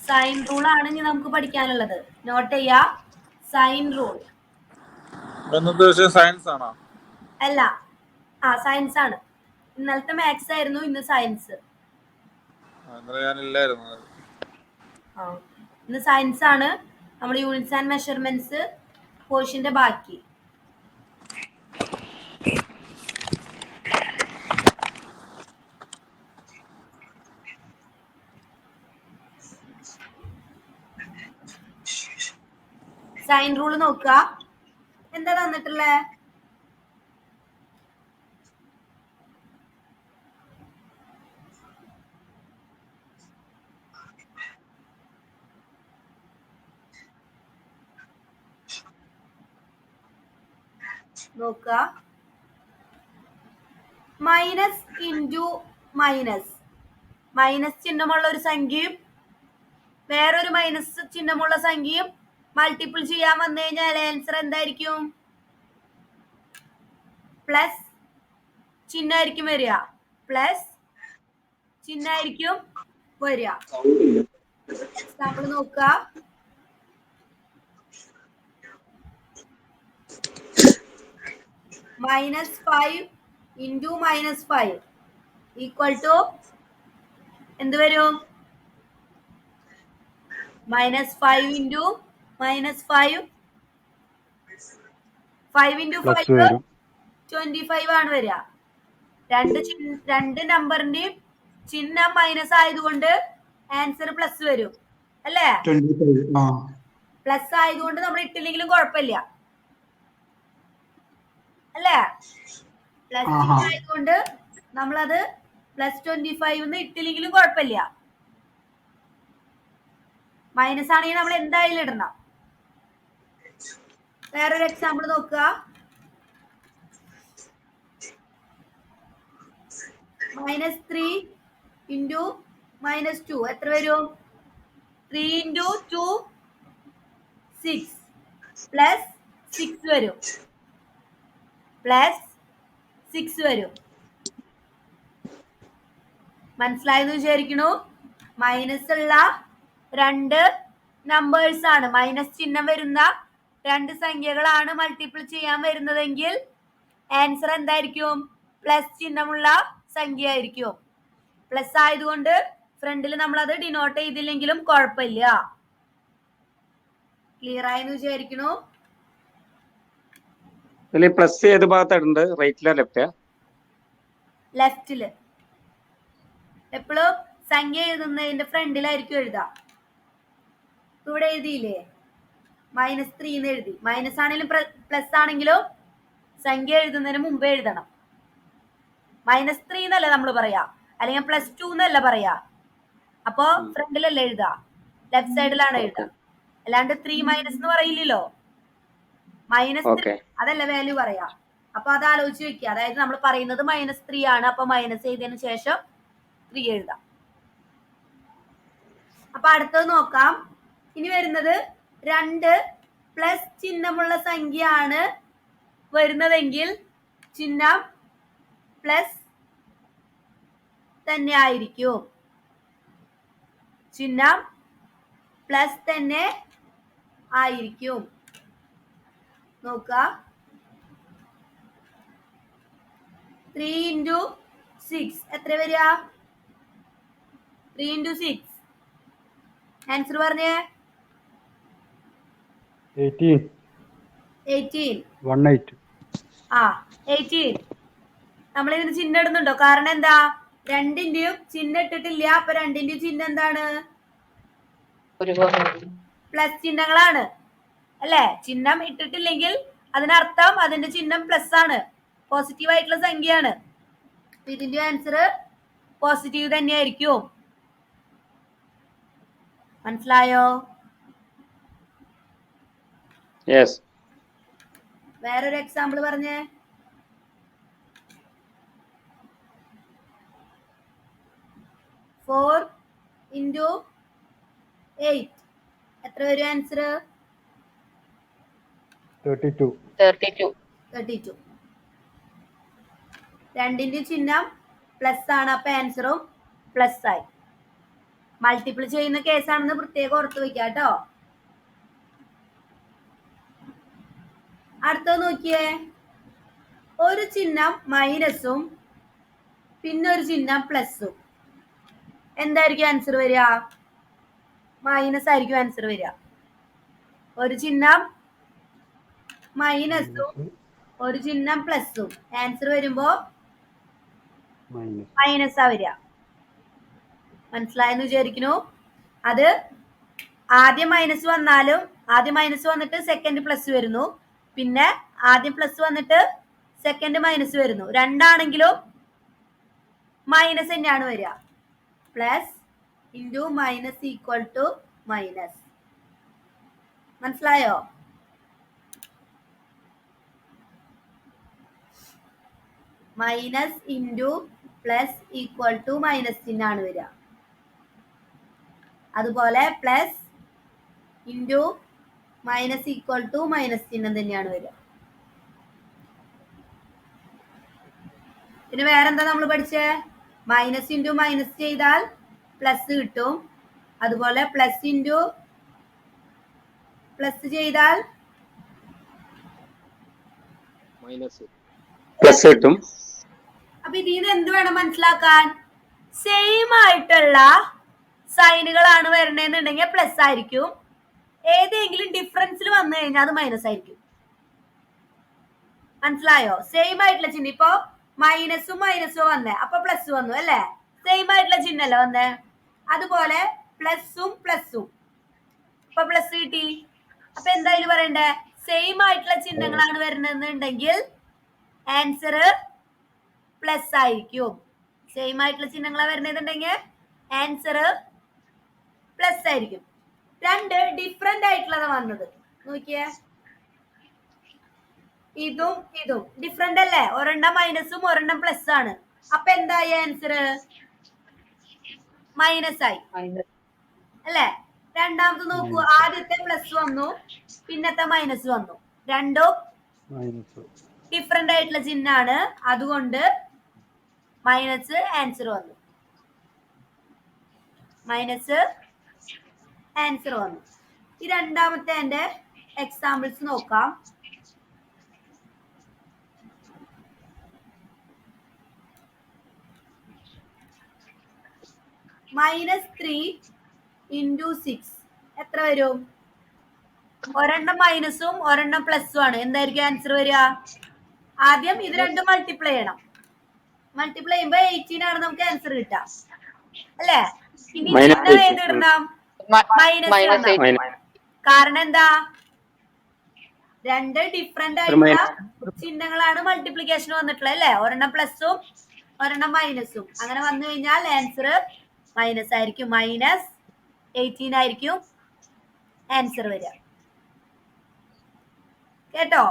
Sign rule ആണ് ഇനി നമുക്ക് പഠിക്കാനുള്ളത്. നോട്ട് ചെയ്യാ, സൈൻ റൂൾ. സയൻസ് ആണോ? അല്ല, സയൻസ് ആണ്. ഇന്നലത്തെ മാത്സ് ആയിരുന്നു, ഇന്ന് സയൻസ്. ഇന്ന് സയൻസ് ആണ്. നമ്മൾ യൂണിറ്റ്സ് ആൻഡ് മെഷർമെന്റ്സ് പോർഷന്റെ ബാക്കി. സൈൻ റൂൾ നോക്കുക. എന്താ തന്നിട്ടുള്ളേ? നോക്കുക, മൈനസ് ഇൻറ്റു മൈനസ്. മൈനസ് ചിഹ്നമുള്ള ഒരു സംഖ്യയും വേറൊരു മൈനസ് ചിഹ്നമുള്ള സംഖ്യയും മൾട്ടിപ്പിൾ ചെയ്യാൻ വന്നു കഴിഞ്ഞാൽ ആൻസർ എന്തായിരിക്കും? പ്ലസ് ചിഹ്നമായിരിക്കും വരിക. പ്ലസ് ചിഹ്നമായിരിക്കും വരിക. എക്സാമ്പിൾ നോക്കുക. -5 ഇൻറ്റു -5 ഈക്വൽ ടു എന്ത് വരും? -5 ഇൻറ്റു -5 5 ഇൻറ്റു 5 25 ആണ് വരിക. രണ്ട് നമ്പറിന്റെയും ചിഹ്നം മൈനസ് ആയതുകൊണ്ട് ആൻസർ പ്ലസ് വരും അല്ലേ? പ്ലസ് ആയതുകൊണ്ട് നമ്മൾ ഇട്ടില്ലെങ്കിലും കുഴപ്പമില്ല അല്ലേ? പ്ലസ് ചിഹ്നം ആയതുകൊണ്ട് നമ്മളത് +25 ഇട്ടില്ലെങ്കിലും കുഴപ്പമില്ല. മൈനസ് ആണെങ്കിൽ നമ്മൾ എന്തായാലും ഇടണം. വേറൊരു എക്സാമ്പിൾ നോക്കുക. -3 ഇൻറ്റു -2 എത്ര വരും? 3 ഇൻറ്റു 2 6 പ്ലസ് 6 വരും. പ്ലസ് 6 വരും. മനസ്സിലായെന്ന് വിചാരിക്കണു. മൈനസ് ഉള്ള രണ്ട് നമ്പേഴ്സ് ആണ്, മൈനസ് ചിഹ്നം വരുന്ന രണ്ട് സംഖ്യകളാണ് മൾട്ടിപ്പിൾ ചെയ്യാൻ വരുന്നതെങ്കിൽ ആൻസർ എന്തായിരിക്കും? പ്ലസ് ചിഹ്നമുള്ള സംഖ്യ ആയിരിക്കും. പ്ലസ് ആയതുകൊണ്ട് ഫ്രണ്ടിൽ നമ്മൾ അത് ഡിനോട്ട് ചെയ്തില്ലെങ്കിലും കുഴപ്പമില്ല. ക്ലിയർ ആയെന്ന് വിചാരിക്കണു. പ്ലസ് ഏത് ഭാഗത്തുണ്ട്? റൈറ്റിലാ ലെഫ്റ്റാ? ലെഫ്റ്റില്. എപ്പോഴും സംഖ്യ എഴുതുന്നതിന്റെ ഫ്രണ്ടിലായിരിക്കും എഴുതാം. ഇവിടെ എഴുതിയില്ലേ -3 എന്ന് എഴുതി. മൈനസ് ആണെങ്കിലും പ്ലസ് ആണെങ്കിലും സംഖ്യ എഴുതുന്നതിന് മുമ്പേ എഴുതണം. -3 എന്നല്ല നമ്മൾ പറയാ, അല്ലെങ്കിൽ +2 എന്നല്ല പറയാ. അപ്പോ ഫ്രണ്ടിലല്ലേ എഴുതാ, ലെഫ്റ്റ് സൈഡിലാണ് എഴുതാ. അല്ലാണ്ട് 3 - എന്ന് പറയില്ലല്ലോ. -3 അതല്ല വാല്യൂ പറയാ. അപ്പൊ അത് ആലോചിച്ച് വെക്കുക. അതായത് നമ്മൾ പറയുന്നത് -3 ആണ്. അപ്പൊ മൈനസ് ചെയ്തതിന് ശേഷം 3 എഴുതാം. അപ്പൊ അടുത്തത് നോക്കാം. ഇനി വരുന്നത് 2 പ്ലസ് ചിഹ്നമുള്ള സംഖ്യ ആണ് വരുന്നതെങ്കിൽ ചിഹ്നം പ്ലസ് തന്നെ ആയിരിക്കും. ചിഹ്നം പ്ലസ് തന്നെ ആയിരിക്കും. നോക്ക, 3 ഇൻറ്റു 6 എത്ര വരിക? 3 ഇൻറ്റു 6 ആൻസർ പറഞ്ഞേ. 18. 18. 18. നമ്മളിതിന് ചിഹ്നം ഇടുന്നുണ്ടോ? കാരണം എന്താ? രണ്ടിന്റെയും ചിഹ്നം ഇട്ടിട്ടില്ല. അപ്പൊ രണ്ടിന്റെയും ചിഹ്നം എന്താണ്? പ്ലസ് ചിഹ്നങ്ങളാണ് അല്ലെ? ചിഹ്നം ഇട്ടിട്ടില്ലെങ്കിൽ അതിനർത്ഥം അതിന്റെ ചിഹ്നം പ്ലസ് ആണ്, പോസിറ്റീവ് ആയിട്ടുള്ള സംഖ്യയാണ്. ഇതിന്റെ ആൻസർ പോസിറ്റീവ് തന്നെയായിരിക്കും. മനസ്സിലായോ? വേറൊരു എക്സാമ്പിൾ പറഞ്ഞേ. 4 ഇൻറ്റു 8 എത്ര വരും ആൻസർ? 32. രണ്ടിന്റെ ചിഹ്നം പ്ലസ് ആണ്. അപ്പൊ ആൻസറും പ്ലസ് ആയി. മൾട്ടിപ്പിൾ ചെയ്യുന്ന കേസാണെന്ന് പ്രത്യേകം ഓർത്ത് വെക്കാം കേട്ടോ. അടുത്തത് നോക്കിയേ, ഒരു ചിഹ്നം മൈനസും പിന്നെ ഒരു ചിഹ്നം പ്ലസും. എന്തായിരിക്കും ആൻസർ വരിക? മൈനസ് ആയിരിക്കും ആൻസർ വരിക. ഒരു ചിഹ്നം മൈനസും ഒരു ചിഹ്നം പ്ലസും. ആൻസർ വരുമ്പോ മൈനസാ വരിക. മനസ്സിലായെന്ന് വിചാരിക്കുന്നു. അത് ആദ്യം മൈനസ് വന്നാലും ആദ്യം മൈനസ് വന്നിട്ട് സെക്കൻഡ് പ്ലസ് വരുന്നു, പിന്നെ ആദ്യം പ്ലസ് വന്നിട്ട് സെക്കൻഡ് മൈനസ് വരുന്നു. രണ്ടാണെങ്കിലും മൈനസ് തന്നെയാണ് വരിക. Plus into minus equal to minus. മനസ്സിലായോ? Minus into plus equal to minus ചിഹ്നമാണ് വരിക. അതുപോലെ plus into minus equal to minus ചിഹ്നം തന്നെയാണ് വരിക. പിന്നെ വേറെന്താ നമ്മൾ പഠിച്ചേ? മൈനസ് ഇൻറ്റു മൈനസ് ചെയ്താൽ പ്ലസ് കിട്ടും. അതുപോലെ പ്ലസ് ഇൻറ്റു പ്ലസ് ചെയ്താൽ പ്ലസ് കിട്ടും. അപ്പൊ ഇതിൽ നിന്ന് എന്ത് വേണം മനസ്സിലാക്കാൻ? സെയിം ആയിട്ടുള്ള സൈനുകളാണ് വരണെന്നുണ്ടെങ്കിൽ പ്ലസ് ആയിരിക്കും. ഏതെങ്കിലും ഡിഫറൻസിൽ വന്നു കഴിഞ്ഞാൽ അത് മൈനസ് ആയിരിക്കും. മനസ്സിലായോ? സെയിം ആയിട്ടുള്ള ചിഹ്നം, ഇപ്പൊ മൈനസും മൈനസും വന്നേ, അപ്പൊ പ്ലസ് വന്നു അല്ലേ? സെയിം ആയിട്ടുള്ള ചിഹ്നല്ലേ വന്നേ? അതുപോലെ പ്ലസും പ്ലസും, ഇപ്പൊ പ്ലസ് കിട്ടി. അപ്പൊ എന്തായാലും പറയണ്ടേ? സെയിം ആയിട്ടുള്ള ചിഹ്നങ്ങളാണ് വരുന്നതെന്നുണ്ടെങ്കിൽ ആൻസർ പ്ലസ് ആയിരിക്കും. സെയിം ആയിട്ടുള്ള ചിഹ്നങ്ങളാണ് വരുന്നതെന്നുണ്ടെങ്കിൽ ആൻസർ പ്ലസ് ആയിരിക്കും. രണ്ട് ഡിഫറെന്റ് ആയിട്ടുള്ളതാ വന്നത്. നോക്കിയേ, ഇതും ഇതും ഡിഫറെന്റ് അല്ലേ? ഒരെണ്ണം മൈനസും ഒരെണ്ണം പ്ലസ് ആണ്. അപ്പൊ എന്തായി ആൻസർ? മൈനസ് ആയി അല്ലേ? രണ്ടാമത് നോക്കൂ, ആദ്യത്തെ പ്ലസ് വന്നു, പിന്നത്തെ മൈനസ് വന്നു. രണ്ടും ഡിഫറെന്റ് ആയിട്ടുള്ള ചിഹ്നമാണ്, അതുകൊണ്ട് മൈനസ് ആൻസർ വന്നു. മൈനസ് ആൻസർ വന്നു. ഈ രണ്ടാമത്തെ എന്റെ എക്സാമ്പിൾസ് നോക്കാം. -3 × 6 എത്ര വരും? ഒരെണ്ണം മൈനസും ഒരെണ്ണം പ്ലസും ആണ്. എന്തായിരിക്കും ആൻസർ വരിക? ആദ്യം ഇത് രണ്ടും മൾട്ടിപ്ലൈ ചെയ്യണം. മൾട്ടിപ്ലൈ ചെയ്യുമ്പോ 18 ആണ് നമുക്ക് ആൻസർ കിട്ടുക അല്ലേ? ഇനി ചിഹ്നം ഏത് ഇടണം? മൈനസ് ഇടണം. കാരണം എന്താ? രണ്ട് ഡിഫറെന്റ് ആയിട്ടുള്ള ചിഹ്നങ്ങളാണ് മൾട്ടിപ്ലിക്കേഷൻ വന്നിട്ടുള്ളത് അല്ലേ? ഒരെണ്ണം പ്ലസും ഒരെണ്ണം മൈനസും. അങ്ങനെ വന്നു കഴിഞ്ഞാൽ ആൻസർ മൈനസ് ആയിരിക്കും. -18 ആയിരിക്കും ആൻസർ വരിക. കേട്ടോ?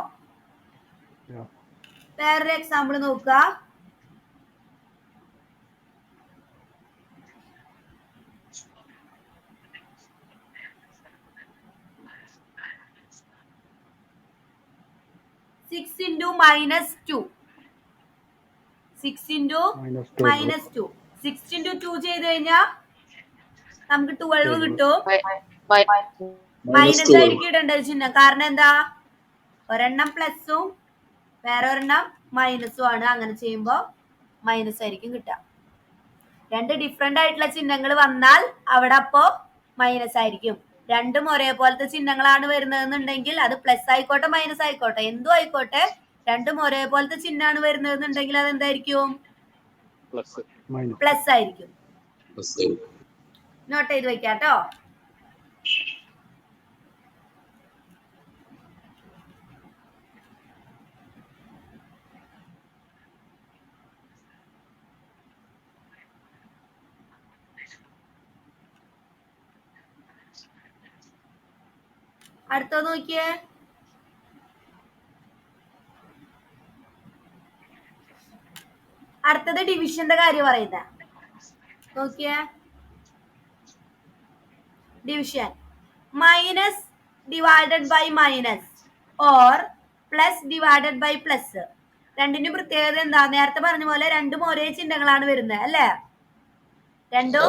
വേറൊരു എക്സാമ്പിൾ നോക്കുക. -2 6 × -2 6 × 2 ചെയ്ത് കഴിഞ്ഞാൽ നമുക്ക് 12 കിട്ടും. മൈനസ് ആയിരിക്കും ഇടേണ്ടത് ചിഹ്നം. കാരണം എന്താ? ഒരെണ്ണം പ്ലസും വേറെ ഒരെണ്ണം മൈനസും ആണ്. അങ്ങനെ ചെയ്യുമ്പോ മൈനസ് ആയിരിക്കും കിട്ടുക. രണ്ട് ഡിഫറെന്റ് ആയിട്ടുള്ള ചിഹ്നങ്ങൾ വന്നാൽ അവിടെ അപ്പോ മൈനസ് ആയിരിക്കും. രണ്ടും ഒരേപോലത്തെ ചിഹ്നങ്ങളാണ് വരുന്നതെന്നുണ്ടെങ്കിൽ അത് പ്ലസ് ആയിക്കോട്ടെ മൈനസ് ആയിക്കോട്ടെ എന്തും ആയിക്കോട്ടെ, രണ്ടും ഒരേപോലത്തെ ചിഹ്നമാണ് വരുന്നതെന്നുണ്ടെങ്കിൽ അത് എന്തായിരിക്കും? പ്ലസ് ആയിരിക്കും. നോട്ട് ചെയ്ത് വെക്കാട്ടോ. അടുത്ത നോക്കിയേ, അടുത്തത് ഡിവിഷന്റെ കാര്യം പറയുന്നത്. നോക്കിയേ, division minus divided by minus or plus divided by plus. രണ്ടിന്റെ പ്രത്യേകത എന്താ? നേരത്തെ പറഞ്ഞ പോലെ രണ്ടും ഒരേ ചിഹ്നങ്ങളാണ് വരുന്നത് അല്ലേ? രണ്ടും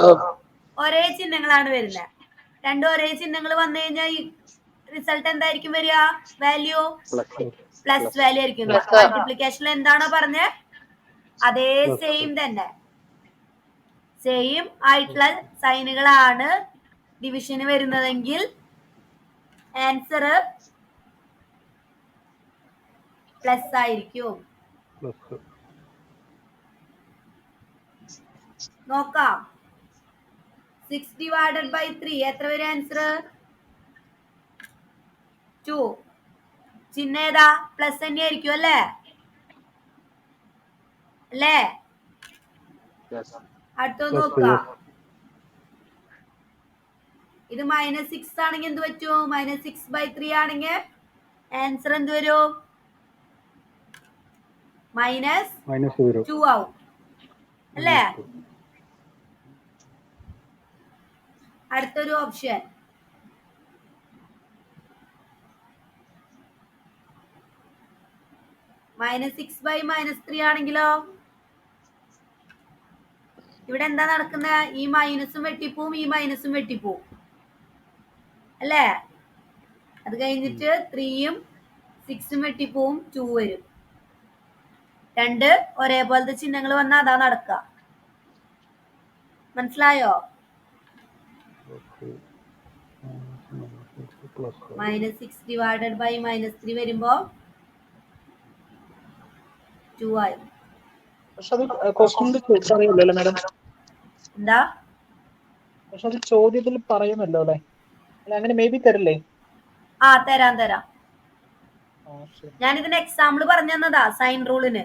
ഒരേ ചിഹ്നങ്ങളാണ് വരുന്നത്. രണ്ടും ഒരേ ചിഹ്നങ്ങൾ വന്നു കഴിഞ്ഞാൽ ഈ റിസൾട്ട് എന്തായിരിക്കും വരിക? വാല്യൂ പ്ലസ് വാല്യൂ ആയിരിക്കും. മൾട്ടിപ്ലിക്കേഷനിൽ എന്താണോ പറഞ്ഞത് അതേ സെയിം തന്നെ, സെയിം ആയിട്ടുള്ള സൈനുകളാണ് ഡിവിഷന് വരുന്നതെങ്കിൽ ആൻസർ പ്ലസ് ആയിരിക്കും. നോക്കാം. 6 ഡിവൈഡഡ് ബൈ 3 എത്ര വരും ആൻസർ? 2. ചിഹ്നം ഏതാ? പ്ലസ് തന്നെ ആയിരിക്കും അല്ലേ? അല്ലേ? അടുത്ത നോക്കാം. ഇത് -6 ആണെങ്കിൽ എന്ത് പറ്റും? -6/3 ആണെങ്കിൽ ആൻസർ എന്ത് വരും? -2 ആവും അല്ലേ? അടുത്തൊരു ഓപ്ഷൻ -6/-3 ആണെങ്കിലോ? ഇവിടെ എന്താ നടക്കുന്നത്? ഈ മൈനസും വെട്ടിപ്പോവും, ഈ മൈനസും വെട്ടിപ്പോവും അല്ലേ? അത് കഴിഞ്ഞിട്ട് 3യും 6ഉം വെട്ടിപ്പോവും, 2 വരും. രണ്ട് ഒരേപോലത്തെ ചിഹ്നങ്ങൾ വന്നാൽ അതാ നടക്കുക. മനസ്സിലായോ? -6 ഡിവൈഡഡ് ബൈ -3 വരുമ്പോ 2 ആയി. എന്താ? പക്ഷെ അത് ചോദ്യത്തിൽ പറയുമല്ലോ അല്ലെ? അങ്ങനെ മേ ബി തരില്ലേ? ആ തരാം. ഞാനിതിന് എക്സാമ്പിൾ പറഞ്ഞു തന്നതാ, സൈൻ റൂളിന്.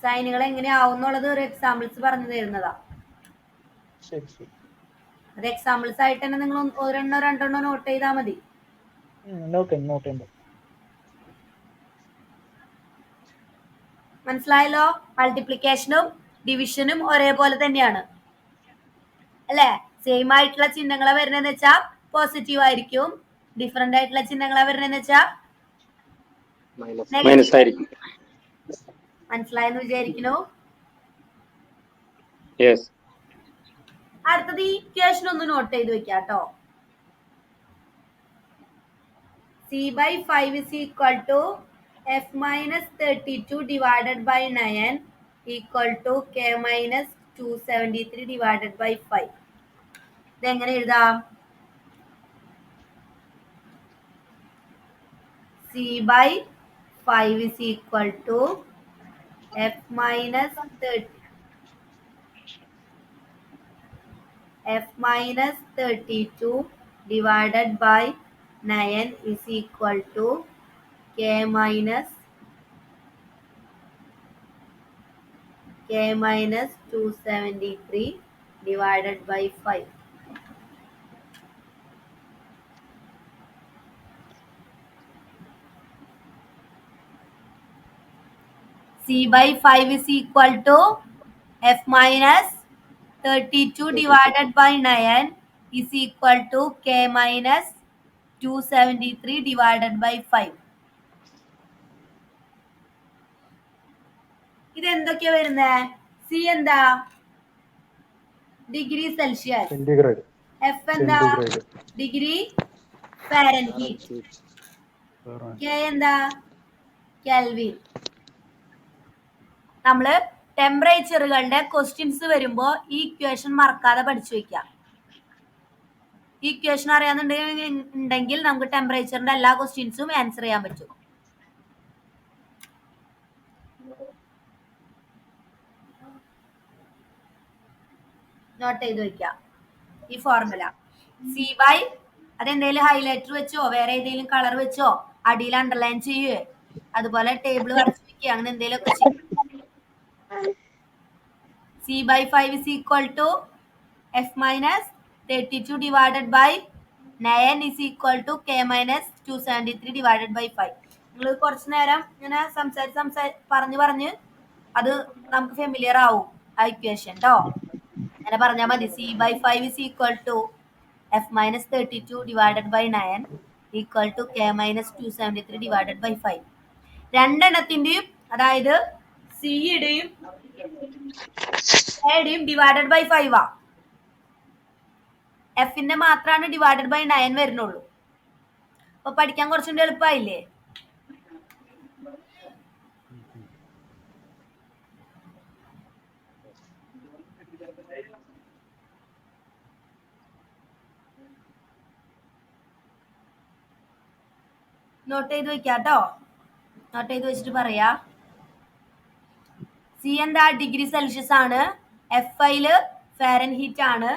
സൈനുകൾ എങ്ങനെയാവും എന്നുള്ളത് ഒരു എക്സാമ്പിൾസ് പറഞ്ഞു തരുന്നതാ. അത് എക്സാമ്പിൾസ് ആയിട്ട് തന്നെ നിങ്ങൾ ഒരെണ്ണോ രണ്ടെണ്ണോ നോട്ട് ചെയ്താൽ മതി. മനസ്സിലായല്ലോ? മൾട്ടിപ്ലിക്കേഷനും ഡിവിഷനും ഒരേപോലെ തന്നെയാണ് അല്ലേ? സെയിം ആയിട്ടുള്ള ചിഹ്നങ്ങളെ വരുന്നതെന്ന് വെച്ചാൽ പോസിറ്റീവ് ആയിരിക്കും, ഡിഫറെന്റ് ആയിട്ടുള്ള ചിഹ്നങ്ങളെ വരുന്നതെന്ന് വെച്ചാൽ മൈനസ് ആയിരിക്കും. മനസ്സിലായെന്ന് വിചാരിക്കുന്നു. അടുത്തത് ഈ ഇക്വേഷൻ ഒന്ന് നോട്ട് ചെയ്ത് വെക്കാം കേട്ടോ. C/5 is equal to F minus 32 divided by 9 equal to K minus 273 divided by 5. ഇതെങ്ങനെ എഴുതാം? C/5 is equal to F minus 32 divided by 9 is equal to K minus 273 divided by 5. C/5 is equal to F minus 32 divided by 9 is equal to K minus 273 divided by 5. ഇത് എന്തൊക്കെയാ വരുന്നത്? C എന്താ? Degree Celsius. F എന്താ? Degree Fahrenheit. K എന്താ? Kelvin. നമ്മള് ടെമ്പറേച്ചറുകളുടെ questions വരുമ്പോ ഈ equation മറക്കാതെ പഠിച്ചു വെക്കാം. ഈ ഇക്വേഷൻ അറിയാന്നുണ്ടെങ്കിൽ നമുക്ക് ടെമ്പറേച്ചറിന്റെ എല്ലാ ക്വസ്റ്റ്യൻസും ആൻസർ ചെയ്യാൻ പറ്റും. നോട്ട് ചെയ്ത് വെക്കാം ഈ ഫോർമുല. C/, അതെന്തെങ്കിലും ഹൈലൈറ്റർ വെച്ചോ വേറെ ഏതെങ്കിലും കളർ വെച്ചോ അടിയിൽ അണ്ടർലൈൻ ചെയ്യുവേ, അതുപോലെ ടേബിൾ വരച്ച് വെക്കുക, അങ്ങനെ എന്തെങ്കിലും ഒക്കെ ചെയ്യും. C/5 is equal to F minus 32 divided by 9 is equal to K minus 273 divided by 5. നിങ്ങൾ കുറച്ചു നേരം ഇങ്ങനെ പറഞ്ഞ് അത് നമുക്ക് ഫെമിലിയർ ആവും ആ ഇക്വേഷൻ കേട്ടോ. അങ്ങനെ പറഞ്ഞാൽ മതി. C/5 is equal to F minus 32 divided by 9 equal to K minus 273 divided by 5. രണ്ടെണ്ണത്തിന്റെയും, അതായത് സിയുടെയും എയുടെയും ഡിവൈഡഡ് ബൈ 5 ആ. എഫിന്റെ മാത്രമാണ് ഡിവൈഡഡ് ബൈ 9 വരുന്നുള്ളൂ. അപ്പൊ പഠിക്കാൻ കുറച്ചുകൂടി എളുപ്പമായില്ലേ? നോട്ട് ചെയ്ത് വെക്കാട്ടോ. നോട്ട് ചെയ്ത് വെച്ചിട്ട് പറയാ. സി എന്താ? ഡിഗ്രി സെൽഷ്യസ് ആണ്. എഫ് ഐയില് ഫാരൻഹീറ്റ് ആണ്.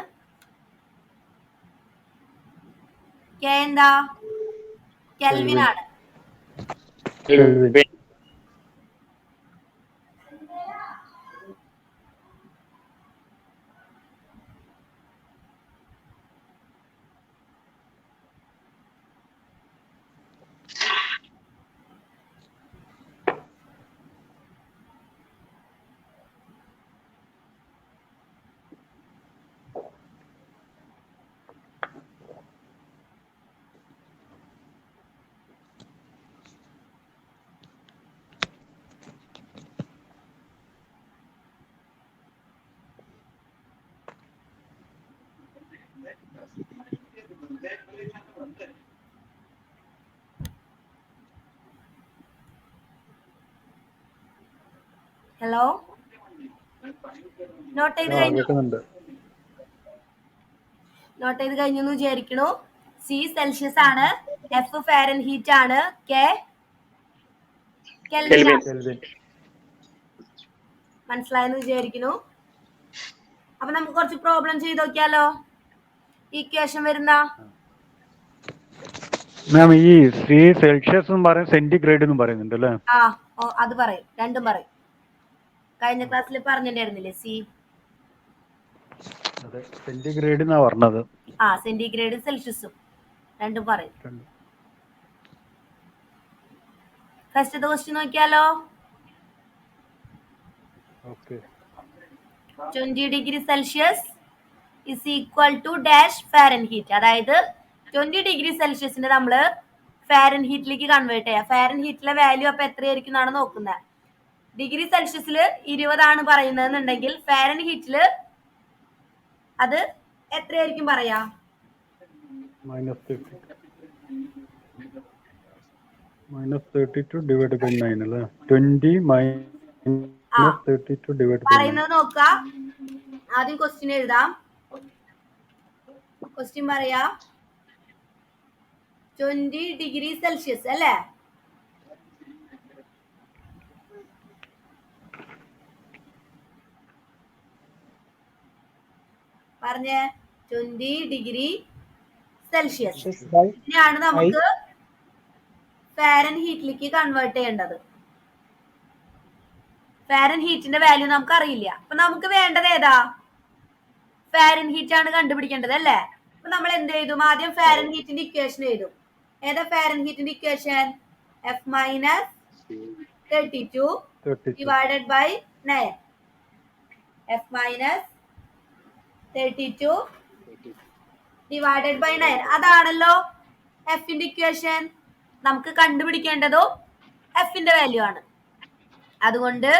കെ എന്താ? കെൽവിൻ ആണ്. ഹലോ, നോട്ട് ചെയ്ത് കഴിഞ്ഞു? നോട്ട് ചെയ്ത് കഴിഞ്ഞു എന്ന് വിചാരിക്കണു. സി സെൽഷ്യസ് ആണ്. എഫ് ഫാരൻഹീറ്റ് ആണ്. കെ കെൽവിൻ ആണ്. മനസ്സിലായെന്ന് വിചാരിക്കുന്നു. അപ്പൊ നമുക്ക് കുറച്ച് പ്രോബ്ലം ചെയ്ത് നോക്കിയാലോ? ഇക്വേഷൻ വരുന്ന മാം ഈ സി സെൽഷ്യസ് എന്നും പറയും സെന്റിഗ്രേഡ് എന്നും പറയുന്നുണ്ട് അല്ലേ? ആ, അത് പറയും, രണ്ടും പറയും. കഴിഞ്ഞ ക്ലാസ്സിൽ പറഞ്ഞിട്ടുണ്ടായിരുന്നില്ലേ സി? അതെ, സെന്റിഗ്രേഡ് എന്നാ പറഞ്ഞത്. ആ, സെന്റിഗ്രേഡും സെൽഷ്യസും രണ്ടും പറയും. ഫസ്റ്റ് ക്വസ്റ്റ്യൻ നോക്കിയാലോ? 20 degree Celsius is equal to dash Fahrenheit. അതായത് 20 ഡിഗ്രി സെൽഷ്യസിന് നമ്മള് ഫാരൻഹീറ്റിലേക്ക് കൺവേർട്ട് ചെയ്യാം. ഫാരൻഹീറ്റിലെ വാല്യൂ അപ്പൊ എത്രയായിരിക്കും എന്നാണ് നോക്കുന്നത്. ഡിഗ്രി സെൽഷ്യസിൽ 20 ആണ് പറയുന്നതെന്നുണ്ടെങ്കിൽ ഫാരൻഹീറ്റില് അത് എത്രയായിരിക്കും പറയാ? -32 divided by 9 അല്ലേ? 20 - 32 divided by 9. പറയുന്നത് നോക്ക. ആദ്യം ക്വസ്റ്റ്യൻ എഴുതാം. ക്വസ്റ്റ്യൻ പറയാ 20 ഡിഗ്രി സെൽഷ്യസ് അല്ലേ? പറഞ്ഞേ. 20 ഡിഗ്രി സെൽഷ്യസ് ഇതിനെയാണ് നമുക്ക് ഫാരൻഹീറ്റിലേക്ക് കൺവേർട്ട് ചെയ്യേണ്ടത്. ഫാരൻഹീറ്റിന്റെ വാല്യൂ നമുക്ക് അറിയില്ല. അപ്പൊ നമുക്ക് വേണ്ടത് ഏതാ? ഫാരൻഹീറ്റ് ആണ് കണ്ടുപിടിക്കേണ്ടത് അല്ലേ? അപ്പൊ നമ്മൾ എന്ത് എഴുതും? ആദ്യം ഫാരൻഹീറ്റിന്റെ ഇക്വേഷൻ എഴുതും. ഏതാ ഫാരൻഹീറ്റിന്റെ equation? F - 32 divided by 9. F - 32 divided by 9. അതാണല്ലോ എഫിന്റെ ഇക്വേഷൻ. നമുക്ക് കണ്ടുപിടിക്കേണ്ടതോ എഫിന്റെ വാല്യൂ ആണ്. അതുകൊണ്ട്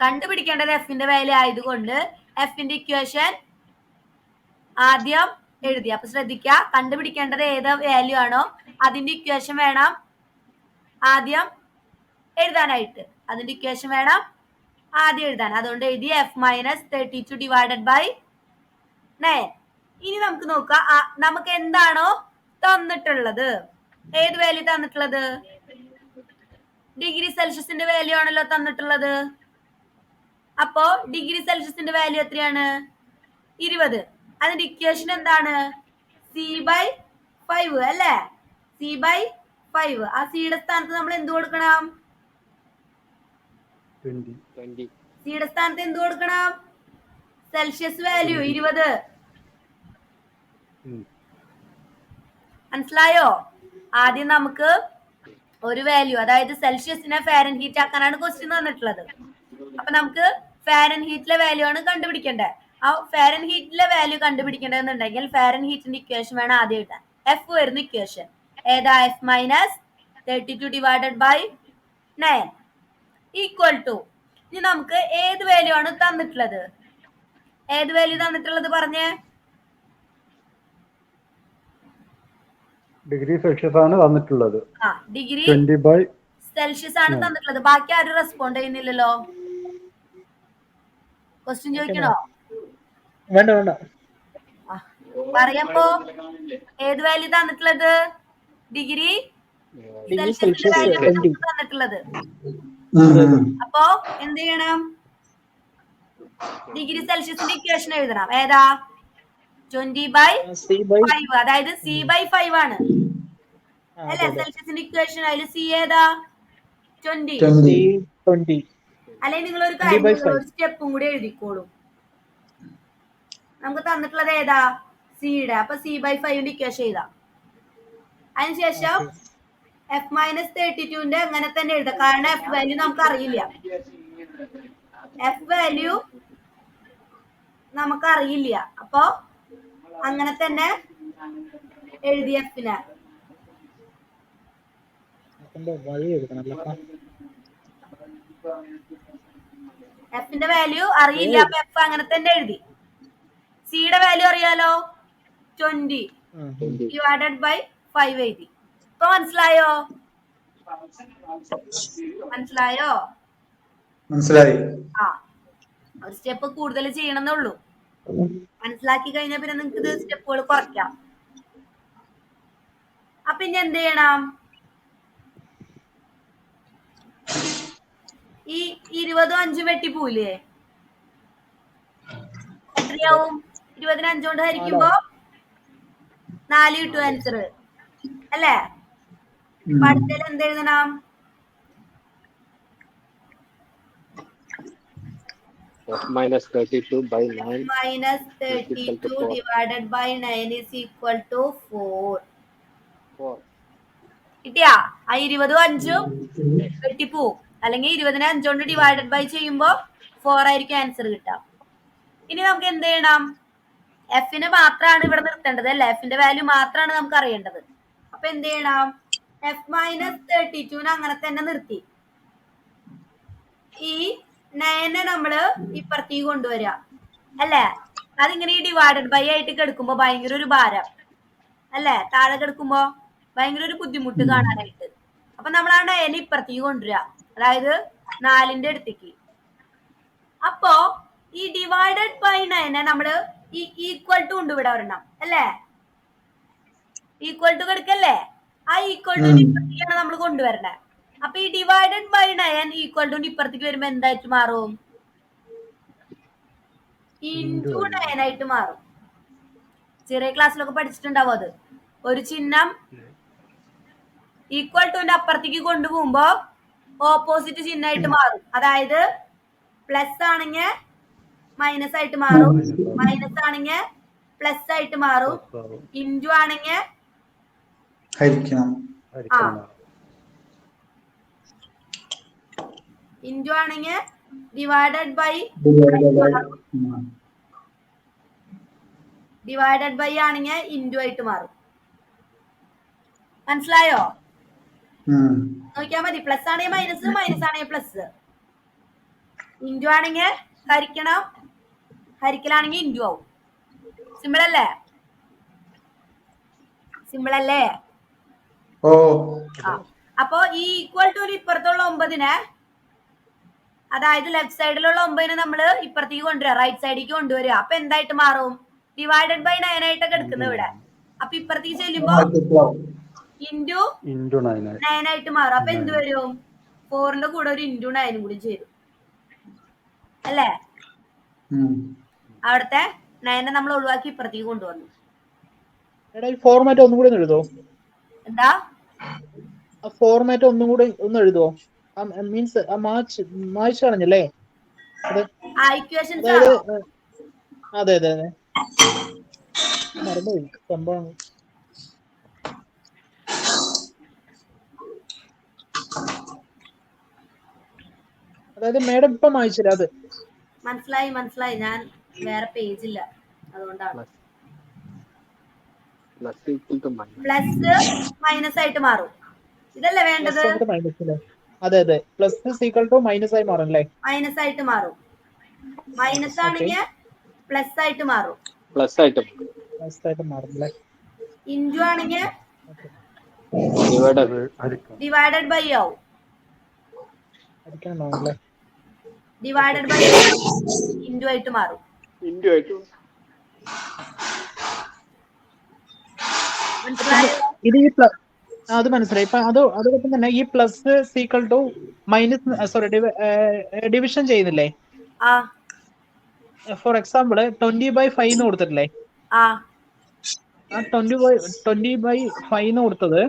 കണ്ടുപിടിക്കേണ്ടത് എഫിന്റെ വാല്യൂ ആയതുകൊണ്ട് എഫിന്റെ ഇക്വേഷൻ ആദ്യം എഴുതി. അപ്പൊ ശ്രദ്ധിക്കുക, കണ്ടുപിടിക്കേണ്ടത് ഏത് വാല്യൂ ആണോ അതിന്റെ ഇക്വേഷൻ വേണം ആദ്യം എഴുതാനായിട്ട്. അതിന്റെ ഇക്വേഷൻ വേണം ആദ്യം എഴുതാൻ. അതുകൊണ്ട് എഴുതി F - 32 ഡിവൈഡഡ് ബൈ 9. ഇനി നമുക്ക് നോക്കാം, നമുക്ക് എന്താണോ തന്നിട്ടുള്ളത്, ഏത് വാല്യൂ തന്നിട്ടുള്ളത്? ഡിഗ്രി സെൽഷ്യസിന്റെ വാല്യൂ ആണല്ലോ തന്നിട്ടുള്ളത്. അപ്പോ ഡിഗ്രി സെൽഷ്യസിന്റെ വാല്യൂ എത്രയാണ്? 20. അതിന്റെ ഇക്വേഷൻ എന്താണ്? C/5 അല്ലേ? C/5. ആ സിയുടെ സ്ഥാനത്ത് നമ്മൾ എന്ത് കൊടുക്കണം? സിയുടെ സ്ഥാനത്ത് എന്ത് കൊടുക്കണം? Celsius value 20. മനസ്സിലായോ? ആദ്യം നമുക്ക് ഒരു വാല്യൂ, അതായത് സെൽഷ്യസിനെ ഫാരൻഹീറ്റ് ആക്കാനാണ് ക്വസ്റ്റ്യൻ തന്നിട്ടുള്ളത്. അപ്പൊ നമുക്ക് ഫാരൻഹീറ്റിലെ വാല്യൂ ആണ് കണ്ടുപിടിക്കേണ്ടത്. ആ ഫാരൻഹീറ്റിലെ വാല്യൂ കണ്ടുപിടിക്കേണ്ടതെന്നുണ്ടെങ്കിൽ ഫാരൻഹീറ്റിന്റെ ഇക്വേഷൻ വേണം ആദ്യം എഴുതാൻ. എഫ് വരുന്ന ഇക്വേഷൻ ഏതാ? F - 32 divided by 9 equal to ഇനി നമുക്ക് ഏത് വാല്യൂ ആണ് തന്നിട്ടുള്ളത്? ഏത് വാല്യൂ തന്നിട്ടുള്ളത് പറഞ്ഞേ? ഡിഗ്രി സെൽഷ്യസ് ആണ് തന്നിട്ടുള്ളത്. ആ, ഡിഗ്രി 20 സെൽഷ്യസ് ആണ് തന്നിട്ടുള്ളത്. ബാക്കി ആരും റെസ്പോണ്ട് ചെയ്യുന്നില്ലല്ലോ. ക്വസ്റ്റ്യൻ ചോദിക്കണോ? വേണ്ട വേണ്ട. പറയപ്പോ ഏത് വാല്യൂ തന്നിട്ടുള്ളത്? ഡിഗ്രി സെൽഷ്യസിന്റെ വാല്യൂ നമുക്ക് തന്നിട്ടുള്ളത്. അപ്പോ എന്ത് ചെയ്യണം? ഡിഗ്രി സെൽഷ്യസിന്റെ ഇക്വേഷൻ എഴുതണം. ഏതാ? 20/5. അതായത് C/5 ആണ് അല്ലെ സെൽഷ്യസിന്റെ ഇക്വേഷൻ. അതിൽ സി ഏതാ? 20. അല്ലെങ്കിൽ നിങ്ങൾ ഒരു കാര്യം ഒരു സ്റ്റെപ്പും കൂടി എഴുതിക്കോളൂ. നമുക്ക് തന്നിട്ടുള്ളത് ഏതാ? സിയുടെ. അപ്പൊ C/5ന്റെ ഇക്വേഷൻ എഴുതാം. അതിനുശേഷം F-32ന്റെ അങ്ങനെ തന്നെ എഴുതാം. കാരണം F വാല്യൂ നമുക്ക് അറിയില്ല. F വാല്യൂ നമുക്കറിയില്ല. അപ്പൊ അങ്ങനെ തന്നെ എഴുതി Fനെ. Fന്റെ വാല്യൂ അറിയില്ല. അപ്പൊ F അങ്ങനെ തന്നെ എഴുതി. സിയുടെ വാല്യൂ അറിയാലോ, 20 /5 എഴുതി. ഇപ്പൊ മനസ്സിലായോ? മനസ്സിലായി. ആ, ഒരു സ്റ്റെപ്പ് കൂടുതൽ ചെയ്യണമെന്നുള്ളൂ. മനസ്സിലാക്കി കഴിഞ്ഞാൽ പിന്നെ നിങ്ങൾക്ക് ഇത് സ്റ്റെപ്പുകൾ കുറയ്ക്കാം. അപ്പൊ ഇനി എന്ത് ചെയ്യണം? ഈ 20 5 വെട്ടിപ്പോയില്ലേ? എത്രയാവും? 20 5 കൊണ്ട് ഹരിക്കുമ്പോ 4 കിട്ടും ആൻസർ അല്ലേ? അടുത്തതിൽ എന്ത് എഴുതണം? -32 by 9. -32 divided by 9 is equal to 4. കിട്ടിയാ? ആ 20 5 വെട്ടിപ്പോവും. അല്ലെങ്കിൽ 20 5 കൊണ്ട് ഡിവൈഡഡ് ബൈ ചെയ്യുമ്പോ 4 ആയിരിക്കും ആൻസർ കിട്ടാം. ഇനി നമുക്ക് എന്ത് ചെയ്യണം? എഫിന് മാത്രമാണ് ഇവിടെ നിർത്തേണ്ടത് അല്ലെ? എഫിന്റെ വാല്യൂ മാത്രമാണ് നമുക്ക് അറിയേണ്ടത്. അപ്പൊ എന്ത് ചെയ്യണം? F-32 അങ്ങനെ തന്നെ നിർത്തി. ഈ 9 നമ്മള് ഇപ്പുറത്തേക്ക് കൊണ്ടുവരിക അല്ലേ? അതിങ്ങനെ ഈ ഡിവൈഡഡ് ബൈ ആയിട്ട് കിടക്കുമ്പോ ഭയങ്കര ഒരു ഭാരം അല്ലേ? താഴെ കിടക്കുമ്പോ ഭയങ്കര ഒരു ബുദ്ധിമുട്ട് കാണാനായിട്ട്. അപ്പൊ നമ്മൾ ആ 9 ഇപ്പുറത്തേക്ക് കൊണ്ടുവരിക, അതായത് 4ന്റെ അടുത്തേക്ക്. അപ്പോ ഈ ഡിവൈഡഡ് ബൈ 9 നമ്മള് ഈ ഈക്വൽ ടു ഉണ്ട് ഇവിടെ വരണം അല്ലേ? ഈക്വൽ ടു കിടക്കല്ലേ? ആ ഈക്വൽ ടു ഇപ്പുറത്തേക്കാണ് നമ്മൾ കൊണ്ടുവരണേ. അപ്പൊ ഈ ഡിവൈഡഡ് ബൈ 9 ഈക്വൽ ടു ഇപ്പുറത്തേക്ക് വരുമ്പോ എന്തായിട്ട് മാറും? ഇൻടു 9 ആയിട്ട് മാറും. ചെറിയ ക്ലാസ്സിലൊക്കെ പഠിച്ചിട്ടുണ്ടാവും അത്. ഒരു ചിഹ്നം ഈക്വൽ ടുന്റെ അപ്പുറത്തേക്ക് കൊണ്ടുപോകുമ്പോ ഓപ്പോസിറ്റ് ചിഹ്നമായിട്ട് മാറും. അതായത് പ്ലസ് ആണെങ്കിൽ മൈനസ് ആയിട്ട് മാറും, മൈനസ് ആണെങ്കിൽ പ്ലസ് ആയിട്ട് മാറും, ഇൻറ്റു ആണെങ്കിൽ ഇൻറ്റു ആണെങ്കിൽ ഡിവൈഡഡ് ബൈ ആണെങ്കിൽ ഇൻറ്റു ആയിട്ട് മാറും. മനസ്സിലായോ? നോക്കിയാൽ മതി. പ്ലസ് ആണെങ്കിൽ മൈനസ്, മൈനസ് ആണെങ്കിൽ പ്ലസ്. ഇൻറ്റു ആണെങ്കിൽ ഹരിക്കണം, ഹരിക്കലാണെങ്കിൽ ഇൻറ്റു ആവും. സിമ്പിൾ അല്ലേ? സിമ്പിൾ അല്ലേ? അപ്പോ ഈ ഈക്വൽ ടു ഇപ്പുറത്തുള്ള 9നെ, അതായത് ലെഫ്റ്റ് സൈഡിലുള്ള 9നെ നമ്മൾ ഇപ്പുറത്തേക്ക് കൊണ്ടുവരിക, റൈറ്റ് സൈഡിലേക്ക് കൊണ്ടുവരിക. അപ്പൊ എന്തായിട്ട് മാറും? ഡിവൈഡഡ് ബൈ 9 ആയിട്ടൊക്കെ എടുക്കുന്നത് ഇവിടെ. അപ്പൊ ഇപ്പുറത്തേക്ക് ചെല്ലുമ്പോ ഇൻറ്റു 9 ആയിട്ട് മാറും. അപ്പൊ എന്ത് വരും? 4ന്റെ കൂടെ ഒരു ഇൻറ്റു 9 കൂടി ചേരും അല്ലേ? അവിടുത്തെ 9 നമ്മൾ ഒഴിവാക്കി ഇപ്പുറത്തേക്ക് കൊണ്ടുവന്നു. ഫോർമാറ്റ് ഒന്നും കൂടെ എഴുതോ? എന്താ ഫോർമാറ്റ് ഒന്നും കൂടെ ഒന്ന് എഴുതുവോ? മീൻസ് മാച്ച് കളഞ്ഞല്ലേ? ഇക്വേഷൻസ് അതെ അതെ അതെ, മറന്നുപോയി സംഭവം. അതായത് മേഡം ഇപ്പം വായിച്ചില്ല അത്. മനസ്സിലായി മനസ്സിലായി. ഞാൻ വേറെ പേജില്ല, അതുകൊണ്ടാണ്. പ്ലസ് മൈനസ് ആയിട്ട് മാറും. ഇതല്ലേ വേണ്ടത്? അതെ അതെ, പ്ലസ് ഈക്വൽ ടു മൈനസ് ആയി മാറും അല്ലേ? മൈനസ് ആയിട്ട് മാറും. മൈനസ് ആണെങ്കിൽ പ്ലസ് ആയിട്ട് മാറും. പ്ലസ് ആയിട്ട് പ്ലസ് ആയിട്ട് മാറും അല്ലേ? ഇൻറ്റു ആണെങ്കിൽ ഡിവൈഡ് ഹരിക്കണം. ഡിവൈഡഡ് ബൈ ആവും. അടിക്കണം അല്ലേ? ഡിവൈഡഡ് ബൈ ഇൻറ്റു ആയിട്ട് മാറും. ഇൻറ്റു ആയിട്ട് മനസ്സിലായോ? ഇത് ഈ അത് മനസ്സിലായി. ഇപ്പൊ അതോടൊപ്പം തന്നെ ഈ plus equal to minus sorry division ചെയ്യുന്നില്ലേ? ആ ഫോർ എക്സാമ്പിൾ 20/5 എന്ന് കൊടുത്തിട്ടില്ലേ? ആ ആ 20/5 എന്ന് കൊടുത്തത്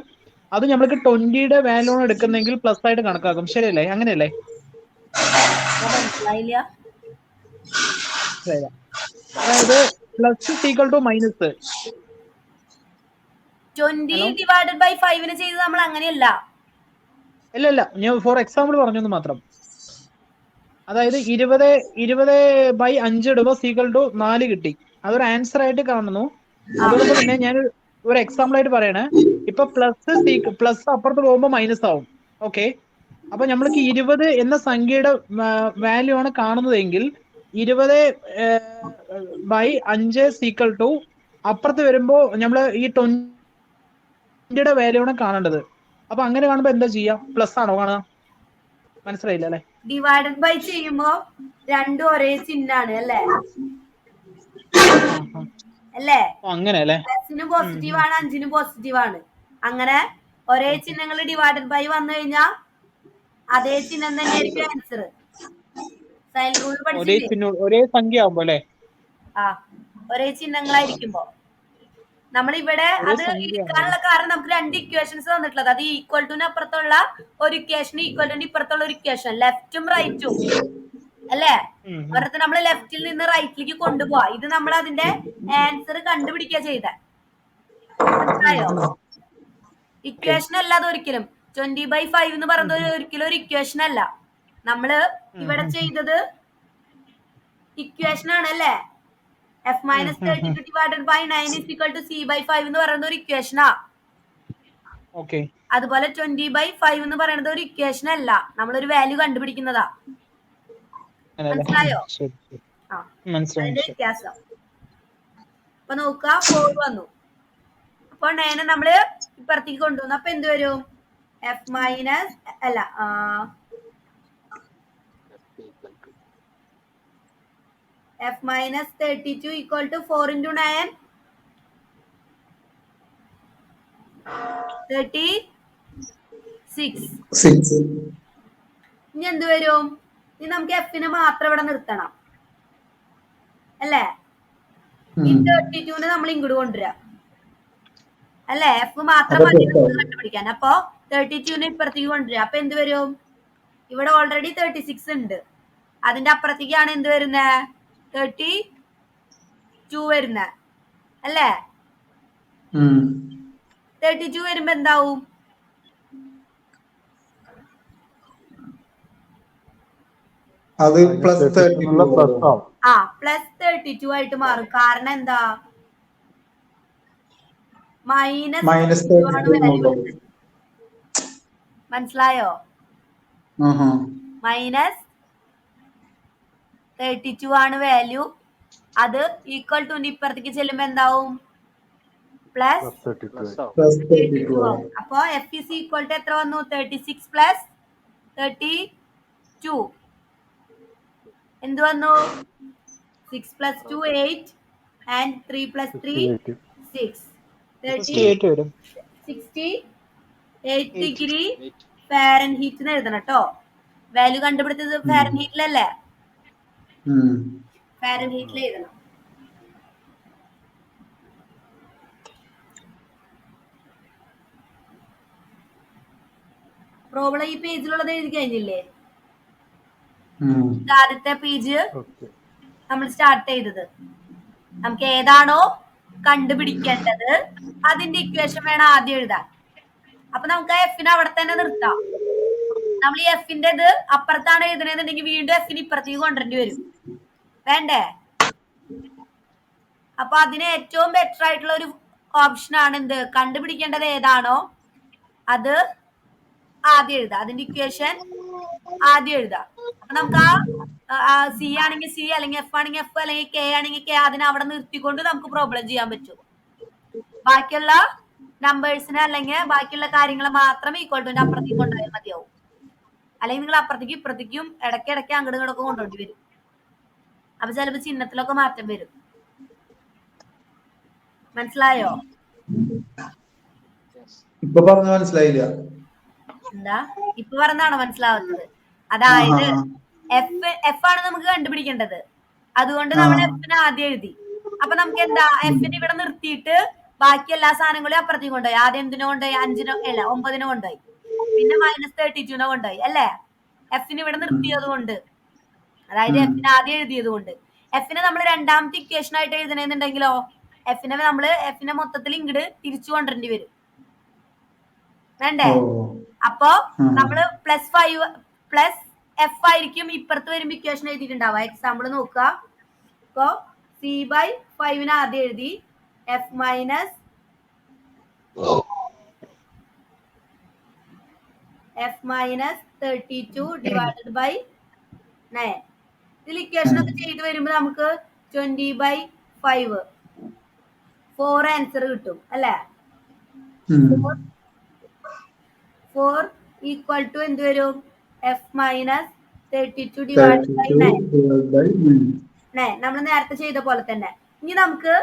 അത് നമ്മൾക്ക് 20യുടെ വാല്യൂ ആണ് എടുക്കുന്നെങ്കിൽ പ്ലസ് ആയിട്ട് കണക്കാക്കും. ശരിയല്ലേ? അങ്ങനെയല്ലേ? മനസ്സിലായില്ല. അതായത് plus equal to minus 20 divided by 5 ചെയ്ത് നമ്മൾ അങ്ങനെയല്ല. ഇല്ല, ഞാൻ ഫോർ എക്സാമ്പിൾ പറഞ്ഞെന്ന് മാത്രം. അതായത് 20/5 ഇടുമ്പോൾ സീക്വൽ ടു 4 കിട്ടി. അതൊരു ആൻസർ ആയിട്ട് കാണുന്നു. അതോടൊപ്പം തന്നെ ഞാൻ ഒരു എക്സാമ്പിൾ ആയിട്ട് പറയണേ. ഇപ്പൊ പ്ലസ് അപ്പുറത്ത് പോകുമ്പോൾ മൈനസ് ആവും. ഓക്കെ, അപ്പൊ നമ്മൾക്ക് 20 എന്ന സംഖ്യയുടെ വാല്യൂ ആണ് കാണുന്നതെങ്കിൽ 20/5 സീക്വൽ ടു അപ്പുറത്ത് വരുമ്പോ നമ്മള് ഈ 20യുടെ വാല്യൂ ആണ് കാണേണ്ടത്. അപ്പൊ അങ്ങനെ കാണുമ്പോ എന്താ ചെയ്യാ? പ്ലസ് ആണോ കാണുക? മനസ്സിലായില്ല അല്ലെ? ഡിവൈഡഡ് ബൈ ചെയ്യുമ്പോ രണ്ടും ഒരേ ചിഹ്നാണ് അല്ലേ? അല്ലേ? അങ്ങനെ അല്ലേ? പ്ലസിനും പോസിറ്റീവ് ആണ്, 5നും പോസിറ്റീവ് ആണ്. അങ്ങനെ ഒരേ ചിഹ്നങ്ങൾ ഡിവൈഡഡ് ബൈ വന്നു കഴിഞ്ഞാൽ അതേ ചിഹ്നം തന്നെയായിരിക്കും ആൻസർ. സൈൻ റൂൾ പഠിച്ചില്ലേ? ഒരേ സംഖ്യ ആവുമ്പോ അല്ലെ? ആ, ഒരേ ചിഹ്നങ്ങളായിരിക്കുമ്പോ നമ്മൾ ഇവിടെ അത് എടുക്കാനുള്ള കാരണം നമുക്ക് രണ്ട് ഇക്വേഷൻസ് തന്നിട്ടുള്ളത്. അത് ഈക്വൽ ടുന് അപ്പുറത്തുള്ള ഒരു ഇക്വേഷൻ, ഈക്വൽ ടുന് ഇപ്പുറത്തുള്ള ഒരു ഇക്വേഷൻ, ലെഫ്റ്റും റൈറ്റും അല്ലേ? ഒരിടത്ത് നമ്മൾ ലെഫ്റ്റിൽ നിന്ന് റൈറ്റിലേക്ക് കൊണ്ടുപോവാ. ഇത് നമ്മൾ അതിന്റെ ആൻസർ കണ്ടുപിടിക്കുക ചെയ്ത. മനസ്സിലായോ? ഇക്വേഷൻ അല്ല അത് ഒരിക്കലും. 20/5 എന്ന് പറയുന്നത് ഒരിക്കലും ഒരു ഇക്വേഷൻ അല്ല. നമ്മള് ഇവിടെ ചെയ്തത് ഇക്വേഷൻ ആണ് അല്ലേ? f minus 32 divided by 9 is equal to c/5 എന്ന് പറയുന്ന ഒരു ഇക്വേഷനാ. അതുപോലെ 20/5 എന്ന് പറയുന്നത് ഒരു ഇക്വേഷൻ അല്ല, നമ്മളൊരു വാല്യൂ കണ്ടുപിടിക്കുന്നതാ. മനസ്സിലായോ? അതിന്റെ വ്യത്യാസം. അപ്പൊ നോക്കുക, 4 വന്നു. അപ്പൊ 9 നമ്മള് ഇപ്പുറത്തേക്ക് കൊണ്ടുവന്നു. അപ്പൊ എന്ത് വരും? f minus അല്ല f minus 32 equal to 4 into 9 36. ഇനി എന്ത് വരും? ഇനി നമുക്ക് എഫിനെ മാത്രം ഇവിടെ നിർത്തണം അല്ലേ? ഈ 32നെ നമ്മൾ ഇങ്ങോട്ട് കൊണ്ടുവരാം അല്ലേ? എഫ് മാത്രം മതി കണ്ടുപിടിക്കാൻ. അപ്പൊ 32നെ ഇപ്പുറത്തേക്ക് കൊണ്ടുവരാം. അപ്പൊ എന്ത് വരും? ഇവിടെ ഓൾറെഡി 36 ഉണ്ട്. അതിന്റെ അപ്പുറത്തേക്കാണ് എന്ത് വരുന്നത്? 32 വരുന്നത് അല്ലേ? 32 വരുമ്പോ എന്താവും? അത് പ്ലസ് 32 ആയിട്ട് മാറും. കാരണം എന്താ? മൈനസ് മനസ്സിലായോ? മൈനസ് 32 ആണ് വാല്യൂ. അത് ഈക്വൽ ടു ഇപ്പുറത്തേക്ക് ചെല്ലുമ്പോ എന്താവും? പ്ലസ് 32 ആവും. അപ്പൊ എഫ് ഇസ് ഈക്വൽ ടു എത്ര വന്നു? 36 പ്ലസ് 32 എന്ത് വന്നു? 6 plus 2 8 and 3 plus 3 6. 68 ഡിഗ്രി ഫാരൻഹീറ്റിന് എഴുതണം കേട്ടോ. വാല്യൂ കണ്ടുപിടുത്തത് ഫാരൻഹീറ്റിലല്ലേ? ഫാരൻഹീറ്റിൽ എഴുതണം. പ്രോബ്ലം ഈ പേജിലുള്ളത് എഴുതി കഴിഞ്ഞില്ലേ? ആദ്യത്തെ പേജ് നമ്മൾ സ്റ്റാർട്ട് ചെയ്തത്. നമുക്ക് ഏതാണോ കണ്ടുപിടിക്കേണ്ടത് അതിന്റെ ഇക്വേഷൻ വേണം ആദ്യം എഴുതാൻ. അപ്പൊ നമുക്ക് ആ എഫിനെ അവിടെ തന്നെ നിർത്താം. നമ്മൾ ഈ എഫിന്റെ ഇത് അപ്പുറത്താണ് എഴുതണെന്നുണ്ടെങ്കിൽ വീണ്ടും എഫിന് ഇപ്പുറത്തേക്ക് കൊണ്ടുവരേണ്ടി വരും. വേണ്ടേ? അപ്പൊ അതിന് ഏറ്റവും ബെറ്റർ ആയിട്ടുള്ള ഒരു ഓപ്ഷൻ ആണ് എന്ത്? കണ്ടുപിടിക്കേണ്ടത് ഏതാണോ അത് ആദ്യം എഴുതാം. അതിന്റെ ഇക്വേഷൻ ആദ്യം എഴുതാം. അപ്പൊ നമുക്ക് ആ സി ആണെങ്കിൽ സി, അല്ലെങ്കിൽ എഫ് ആണെങ്കിൽ എഫ്, അല്ലെങ്കിൽ കെ ആണെങ്കിൽ കെ, അതിനെ അവിടെ നിർത്തിക്കൊണ്ട് നമുക്ക് പ്രോബ്ലം ചെയ്യാൻ പറ്റും. ബാക്കിയുള്ള നമ്പേഴ്സിനെ അല്ലെങ്കിൽ ബാക്കിയുള്ള കാര്യങ്ങൾ മാത്രം ഈക്വൽ ടുവിന്റെ അപ്പുറത്തേക്ക് കൊണ്ടുപോയാൽ മതിയാവും. അല്ലെങ്കിൽ നിങ്ങൾ അപ്പുറത്തേക്ക് ഇപ്പുറത്തേക്കും ഇടയ്ക്കിടയ്ക്ക് അങ്ങോട്ടും ഇങ്ങോട്ടൊക്കെ കൊണ്ടുപോയി വരും. അപ്പൊ ചിലപ്പോ ചിഹ്നത്തിലൊക്കെ മാറ്റം വരും. മനസ്സിലായോ? ഇപ്പൊ പറഞ്ഞ മനസ്സിലായില്ല. എന്താ ഇപ്പൊ പറഞ്ഞാണോ മനസ്സിലാവാത്തത്? അതായത് എഫ് ആണ് നമുക്ക് കണ്ടുപിടിക്കേണ്ടത്. അതുകൊണ്ട് നമ്മൾ എഫിന് ആദ്യം എഴുതി. അപ്പൊ നമുക്ക് എന്താ, എഫിന് ഇവിടെ നിർത്തിയിട്ട് ബാക്കി എല്ലാ സാധനങ്ങളും അപ്പുറത്തേക്ക് കൊണ്ടുപോയി. ആദ്യം എന്തിനോ കൊണ്ടുപോയി, 5 അല്ല 9 കൊണ്ടുപോയി. പിന്നെ -32 കൊണ്ടുപോയി അല്ലേ? എഫിന് ഇവിടെ നിർത്തിയത് കൊണ്ട്, അതായത് എഫിന് ആദ്യം എഴുതിയത് കൊണ്ട്. എഫിനെ നമ്മൾ രണ്ടാമത്തെ ഇക്വേഷൻ ആയിട്ട് എഴുതണമെന്നുണ്ടെങ്കിലോ എഫിനെ മൊത്തത്തിൽ ഇങ്ങോട്ട് തിരിച്ചു കൊണ്ടുവരേണ്ടി വരും. വേണ്ടേ? അപ്പൊ നമ്മള് പ്ലസ് എഫ് ആയിരിക്കും ഇപ്പുറത്ത് വരുമ്പോ ഇക്വേഷൻ എഴുതിയിട്ടുണ്ടാവുക. എക്സാമ്പിൾ നോക്കുക. ഇപ്പൊ C/5 ആദ്യം എഴുതി, എഫ് മൈനസ് 32 ഡിവൈഡഡ് ബൈ 9. ഇതിൽ ഇക്വേഷൻ ഒക്കെ ചെയ്ത് വരുമ്പോ നമുക്ക് 20/5 4 ആൻസർ കിട്ടും അല്ലെ? 4 ഈക്വൽ ടു എന്ത് വരും? F minus 32 divided by 9. നമ്മൾ നേരത്തെ ചെയ്ത പോലെ തന്നെ. ഇനി നമുക്ക്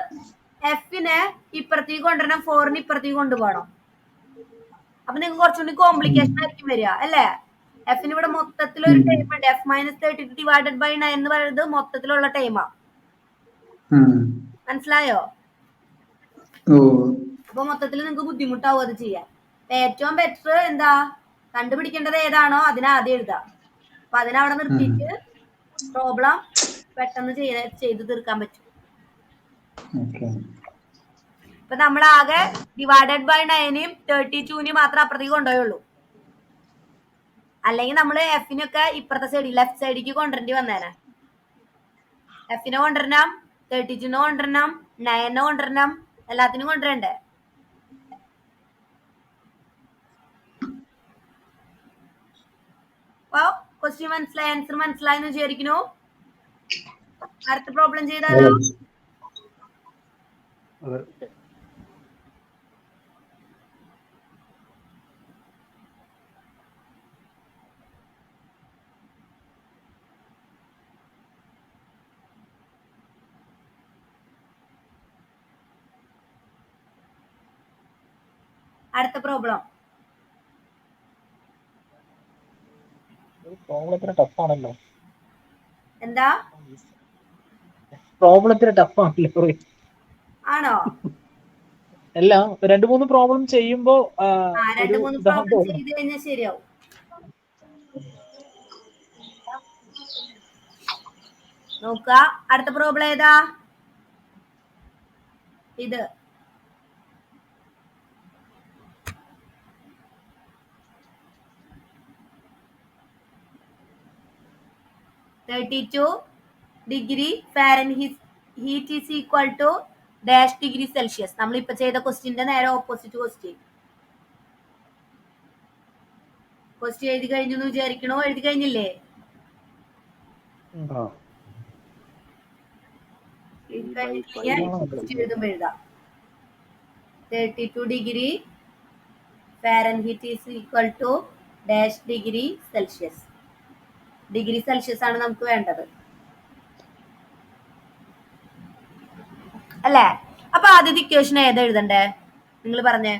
എഫിനെ ഇപ്പുറത്തേക്ക് കൊണ്ടുവരണം, 4നെ ഇപ്പുറത്തേക്ക് കൊണ്ടുപോകണം. അപ്പൊ നിങ്ങൾക്ക് കുറച്ചുകൂടി കോംപ്ലിക്കേഷൻ ആയിരിക്കും വരിക അല്ലെ? എഫിന് ഇവിടെ മൊത്തത്തിൽ ഒരു ടൈം ഉണ്ട്. എഫ് മൈനസ് 32 ഡിവൈഡഡ് ബൈ 9 എന്ന് പറയുന്നത് മൊത്തത്തിലുള്ള ടൈമാ. മനസ്സിലായോ? അപ്പൊ മൊത്തത്തിൽ നിങ്ങൾക്ക് ബുദ്ധിമുട്ടാവും അത് ചെയ്യാൻ. ഏറ്റവും ബെറ്റർ എന്താ, കണ്ടുപിടിക്കേണ്ടത് ഏതാണോ അതിനെ ആദ്യം എഴുതാം. അപ്പൊ അതിനവിടെ നിർത്തിയിട്ട് പ്രോബ്ലം പെട്ടെന്ന് ചെയ്ത് തീർക്കാൻ പറ്റും. ഇപ്പൊ നമ്മൾ ആകെ ഡിവൈഡഡ് ബൈ 9നെയും 32നെയും മാത്രം അപ്പുറത്തേക്ക് കൊണ്ടുപോയുള്ളൂ. അല്ലെങ്കിൽ നമ്മൾ എഫിനൊക്കെ ഇപ്പുറത്തെ സൈഡിൽ ലെഫ്റ്റ് സൈഡിലേക്ക് കൊണ്ടുവരേണ്ടി വന്നേനെ. എഫിനെ കൊണ്ടുവരണം, 32നെ കൊണ്ടുവരണം, 9നെ കൊണ്ടുവരണം, എല്ലാത്തിനും കൊണ്ടുവരണ്ടേ? അപ്പൊ ക്വസ്റ്റ്യൻ മനസ്സിലായി, ആൻസർ മനസ്സിലായി എന്ന് വിചാരിക്കുന്നു. അടുത്ത പ്രോബ്ലം ചെയ്താലോ? അടുത്ത പ്രോബ്ലം ടഫാണല്ലോ. എന്താ? പ്രോബ്ലത്തിന് ടഫാണല്ലോ. ആണോ? അല്ല, 2-3 പ്രോബ്ലം ചെയ്യുമ്പോ 2-3 പ്രോബ്ലം ചെയ്ത് കഴിഞ്ഞാൽ ശരിയാവും. നോക്ക, അടുത്ത പ്രോബ്ലം ഏതാ? ഇത്. -32 Fahrenheit is equal to -degree നമ്മൾ ഇപ്പൊ ചെയ്ത ക്വസ്റ്റ്യന്റെ നേരെ ഓപ്പോസിറ്റ് ക്വസ്റ്റ്യൻ എഴുതി കഴിഞ്ഞു എന്ന് വിചാരിക്കണോ? എഴുതി കഴിഞ്ഞില്ലേ? എഴുതുമ്പോ എഴുതാം 32 Fahrenheit is equal to -degree Celsius. Degree Celsius ആണ് നമുക്ക് വേണ്ടത് അല്ലേ? അപ്പൊ ആദ്യത്തെ ഇക്വേഷൻ ഏതാ എഴുതണ്ടേ? നിങ്ങൾ പറഞ്ഞേ.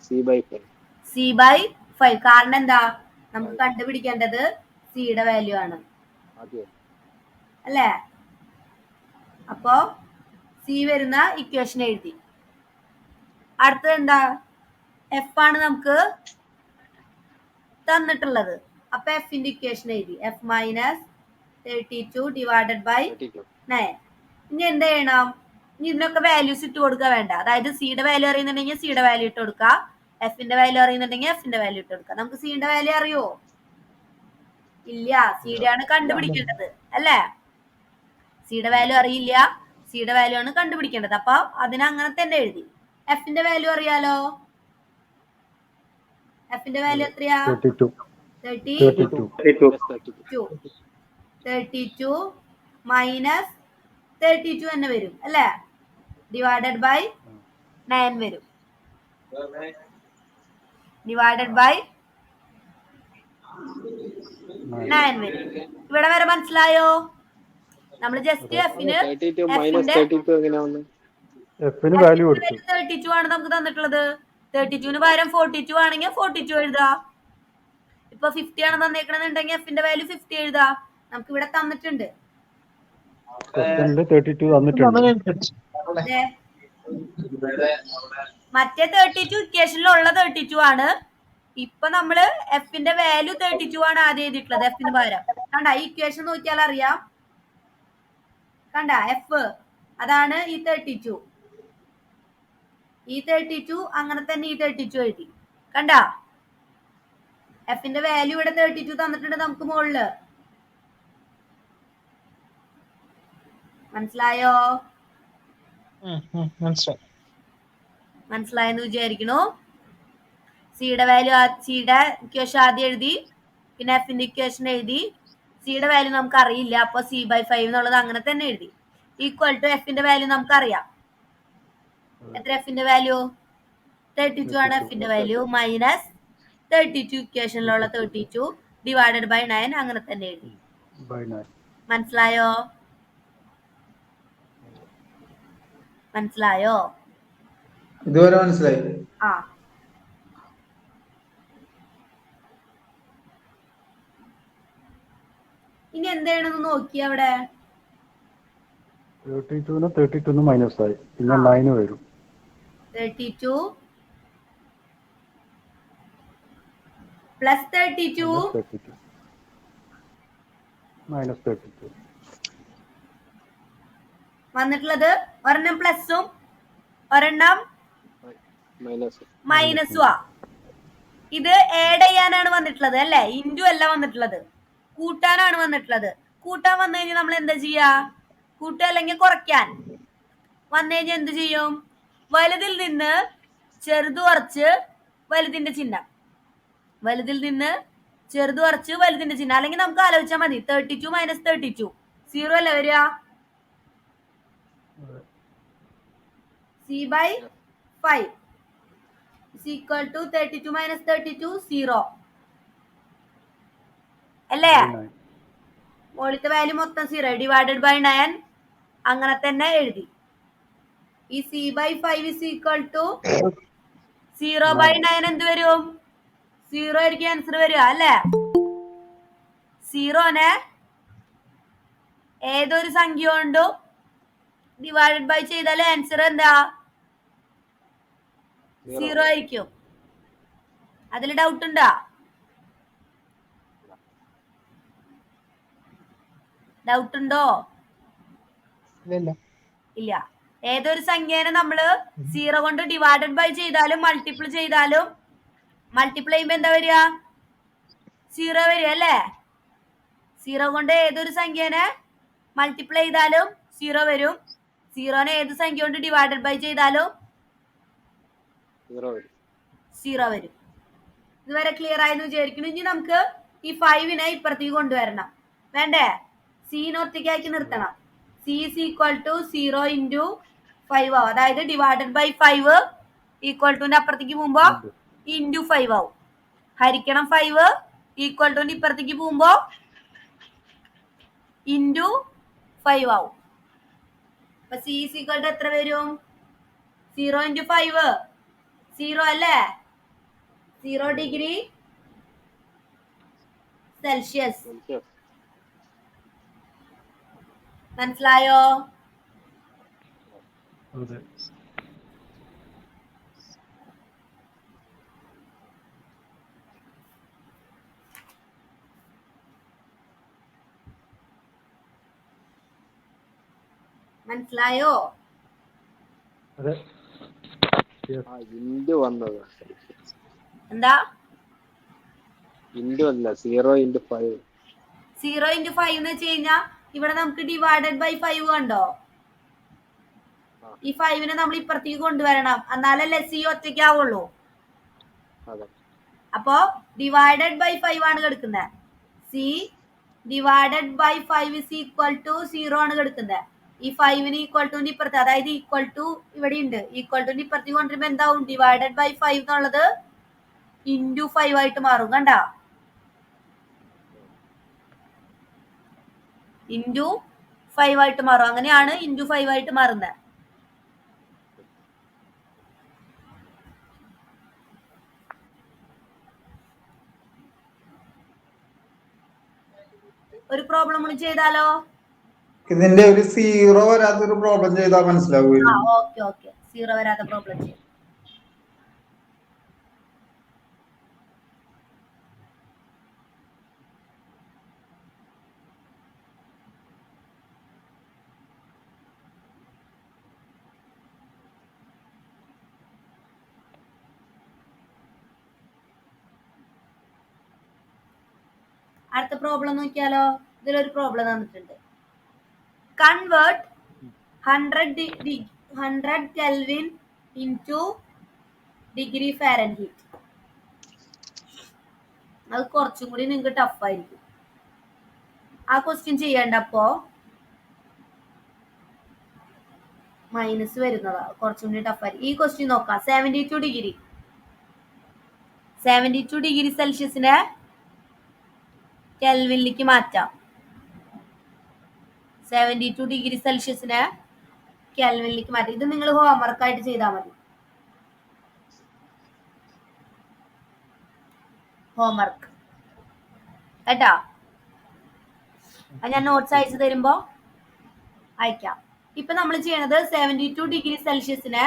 C/5. കാരണം എന്താ, നമുക്ക് കണ്ടുപിടിക്കേണ്ടത് സിയുടെ വാല്യൂ ആണ് അല്ലേ? അപ്പോ സി വരുന്ന ഇക്വേഷൻ എഴുതി. അടുത്തത് എന്താ? എഫ് ആണ് നമുക്ക് തന്നിട്ടുള്ളത്. അപ്പൊ എഫിന്റെ ഇക്വേഷൻ എഴുതി, എഫ് മൈനസ് 32 ഡിവൈഡഡ് ബൈ 9. ഇനി എന്ത് ചെയ്യണം? ഇനി ഇതിനൊക്കെ വാല്യൂസ് ഇട്ട് കൊടുക്കുക വേണ്ട. അതായത് സിയുടെ വാല്യൂ അറിയുന്നുണ്ടെങ്കിൽ സിയുടെ വാല്യൂ ഇട്ട് കൊടുക്കുക, എഫിന്റെ വാല്യൂ അറിയുന്നുണ്ടെങ്കിൽ എഫിന്റെ വാല്യൂ ഇട്ട് കൊടുക്കുക. നമുക്ക് സിയുടെ വാല്യൂ അറിയോ? ഇല്ല, സിയുടെ ആണ് കണ്ടുപിടിക്കേണ്ടത് അല്ലേ? സിയുടെ വാല്യൂ അറിയില്ല, സിയുടെ വാല്യൂ ആണ് കണ്ടുപിടിക്കേണ്ടത്. അപ്പൊ അതിന് അങ്ങനെ തന്നെ എഴുതി. എഫിന്റെ വാല്യൂ അറിയാലോ? എഫിന്റെ വാല്യൂ എത്രയാ? 32. 32 32 മൈനസ് 32 തന്നെ വരും അല്ലേ? ഡിവൈഡഡ് ബൈ 9 വരും. ഡിവൈഡഡ് ബൈ 9 വരും. ഇവിടെ വരെ മനസ്സിലായോ? നമ്മൾ ജസ്റ്റ് എഫിന് എഫിന് വാല്യൂ കൊടുത്തു. 32 ആണ് നമുക്ക് തന്നിട്ടുള്ളത്. 32 പകരം 42 ആണെങ്കിൽ 42 എഴുതാ. ഇപ്പൊ 50 ആണ് തന്നേക്കണെന്നുണ്ടെങ്കിൽ എഫിന്റെ വാല്യൂ 50 എഴുതാ. നമുക്ക് ഇവിടെ തന്നിട്ടുണ്ട്. 32 തന്നിട്ടുണ്ട്. മറ്റേ 32 ഇക്വേഷനിലുള്ള 32 ആണ്. ഇപ്പൊ നമ്മള് എഫിന്റെ വാല്യൂ 32 ആണ് ആദ്യം എഴുതിയിട്ടുള്ളത് എഫിന് പകരം. കണ്ട ഈ ഇക്വേഷൻ നോക്കിയാൽ അറിയാം. കണ്ട എഫ് അതാണ് ഈ 32. ഈ 32 അങ്ങനെ തന്നെ ഈ 32 എഴുതി. കണ്ട എഫിന്റെ വാല്യൂ ഇവിടെ 32 തന്നിട്ടുണ്ട് നമുക്ക് മുകളില്. മനസ്സിലായോ? മനസ്സിലായെന്ന് വിചാരിക്കണു. സിയുടെ വാല്യൂ സിയുടെ ഇക്വേഷൻ ആദ്യം എഴുതി, പിന്നെ എഫിന്റെ ഇക്വേഷൻ എഴുതി. സിയുടെ വാല്യൂ നമുക്ക് അറിയില്ല, അപ്പൊ C/5 എന്നുള്ളത് അങ്ങനെ തന്നെ എഴുതി. ഈക്വൽ ടു എഫിന്റെ വാല്യൂ നമുക്ക് അറിയാം. എത്ര എഫിന്റെ വാല്യൂ? 32 ആണ് എഫിന്റെ വാല്യൂ. മൈനസ് 32 ഇക്വേഷനിലുള്ള 32 ഡിവൈഡഡ് ബൈ 9 അങ്ങനെ തന്നെ എഴുതി. മനസ്സിലായോ? മനസ്സിലായോ? ഇതുവരെ മനസ്സിലായി. ആ ഇനി എന്തെയ്യണമെന്ന് നോക്കി അവിടെ. 32 മൈനസ് ആയി, പിന്നെ 9 വരും. 32 പ്ലസ് 32 മൈനസ് 32 വന്നിട്ടുള്ളത്. ഒരെണ്ണം പ്ലസും ഒരെണ്ണം മൈനസും. ഇത് ആഡ് ചെയ്യാനാണ് വന്നിട്ടുള്ളത് അല്ലെ? ഇൻറ്റു അല്ല വന്നിട്ടുള്ളത്, കൂട്ടാനാണ് വന്നിട്ടുള്ളത്. കൂട്ടാൻ വന്നു കഴിഞ്ഞാൽ നമ്മൾ എന്താ ചെയ്യാ? കൂട്ടുക അല്ലെങ്കിൽ കുറയ്ക്കാൻ വന്നു കഴിഞ്ഞാൽ എന്ത് ചെയ്യും? വലുതിൽ നിന്ന് ചെറുത് കുറച്ച് വലുതിന്റെ ചിഹ്നം, വലുതിൽ നിന്ന് ചെറുത് കുറച്ച് വലുതിന്റെ ചിഹ്നം. അല്ലെങ്കിൽ നമുക്ക് ആലോചിച്ചാൽ മതി. 32 മൈനസ് 32 0 അല്ലേ വരിക? C/5 is equal to 32 minus 32 0 അല്ലേ? മുകളിലത്തെ വാല്യൂ മൊത്തം 0 ഡിവൈഡഡ് ബൈ 9 അങ്ങനെ തന്നെ എഴുതി. ഈ C/5 is equal to 0/9 എന്ത് വരും? 0 ആയിരിക്കും ആൻസർ വരിക അല്ലേ? 0നെ ഏതൊരു സംഖ്യ കൊണ്ടും ഡിവൈഡഡ് ബൈ ചെയ്താൽ ആൻസർ എന്താ? 0 ആയിരിക്കും. അതിൽ ഡൗട്ട് ഉണ്ടോ? ഡൗട്ട് ഉണ്ടോ? ഇല്ല. ഏതൊരു സംഖ്യേനെ നമ്മള് 0 കൊണ്ട് ഡിവൈഡഡ് ബൈ ചെയ്താലും മൾട്ടിപ്പിൾ ചെയ്യുമ്പോ എന്താ വരിക? 0 വരിക അല്ലേ? 0 കൊണ്ട് ഏതൊരു സംഖ്യേനെ മൾട്ടിപ്ലൈ ചെയ്താലും 0 വരും. 0നെ ഏത് സംഖ്യ കൊണ്ട് ഡിവൈഡഡ് ബൈ ചെയ്താലും 0 വരും. ഇതുവരെ ക്ലിയർ ആയെന്ന് വിചാരിക്കുന്നു. ഇനി നമുക്ക് ഈ 5നെ ഇപ്പുറത്തേക്ക് കൊണ്ടുവരണം. വേണ്ടേ? സീനെ ഒറ്റയ്ക്കാക്കി നിർത്തണം. C is equal to 0 into 5 ആവും. അതായത് ഡിവൈഡഡ് ബൈ 5 ഈക്വൽ ടുന്റെ അപ്പുറത്തേക്ക് പോകുമ്പോ ഇൻറ്റു 5 ആവും. ഹരിക്കണം 5 ഈക്വൽ ടുന്റെ ഇപ്പുറത്തേക്ക് പോകുമ്പോ ഇൻറ്റു 5 ആവും. അപ്പൊ C is equal to എത്ര വരും? 0 into 5 0 അല്ലേ? 0 ഡിഗ്രി സെൽഷ്യസ്. മനസ്സിലായോ? മനസ്സിലായോ? എന്താ? 0 into 5 എന്ന് വെച്ച് കഴിഞ്ഞാൽ ഇവിടെ നമുക്ക് ഡിവൈഡഡ് ബൈ 5 കണ്ടോ? ഈ 5നെ നമ്മൾ ഇപ്പുറത്തേക്ക് കൊണ്ടുവരണം, എന്നാലല്ലേ C ഒറ്റയ്ക്കാവുള്ളൂ. അപ്പോ ഡിവൈഡഡ് ബൈ 5 ആണ് കിടക്കുന്നത്. C divided by 5 is equal to 0 ആണ് കിടക്കുന്നത്. ഈ 5ന് ഈക്വൽ ടുന്റെ ഇപ്പുറത്ത്, അതായത് ഈക്വൽ ടു ഇവിടെ ഉണ്ട്, ഈക്വൽ ടുന്റെ ഇപ്പുറത്ത് കൊണ്ടുവരുമ്പോ എന്താവും? ഡിവൈഡഡ് ബൈ 5 എന്നുള്ളത് ഇൻറ്റു 5 ആയിട്ട് മാറും. കണ്ട, ഇൻറ്റു 5 ആയിട്ട് മാറും. അങ്ങനെയാണ് ഇൻറ്റു 5 ആയിട്ട് മാറുന്നത്. ഒരു പ്രോബ്ലം കൂടി ചെയ്താലോ? ഇതിന്റെ ഒരു 0 വരാത്തൊരു പ്രോബ്ലം ചെയ്താൽ മനസ്സിലാവുമല്ലോ. ഓക്കെ ഓക്കെ, 0 വരാത്ത പ്രോബ്ലം ചെയ്യും. അടുത്ത പ്രോബ്ലം നോക്കിയാലോ? ഇതിലൊരു പ്രോബ്ലം തന്നിട്ടുണ്ട്. Convert 100 kelvin into degree Fahrenheit. അത് കുറച്ചും കൂടി നിങ്ങൾക്ക് ടഫ് ആയിരിക്കും. ആ ക്വസ്റ്റ്യൻ ചെയ്യേണ്ടപ്പോ മൈനസ് വരുന്നതാ, കുറച്ചും കൂടി ടഫ് ആയിരിക്കും. ഈ ക്വസ്റ്റ്യൻ നോക്കാം. 72 ഡിഗ്രി സെൽഷ്യസിനെ കെൽവിനിലേക്ക് മാറ്റാം. 72 ഡിഗ്രി സെൽഷ്യസിനെ കെൽവിനിലേക്ക് മാറ്റാം. ഇത് നിങ്ങൾ ഹോംവർക്ക് ആയിട്ട് ചെയ്താൽ മതി. ഹോംവർക്ക് കേട്ടാ. ഞാൻ നോട്ട്സ് അയച്ചു തരുമ്പോ അയക്കാം. ഇപ്പൊ നമ്മൾ ചെയ്യണത് 72 ഡിഗ്രി സെൽഷ്യസിനെ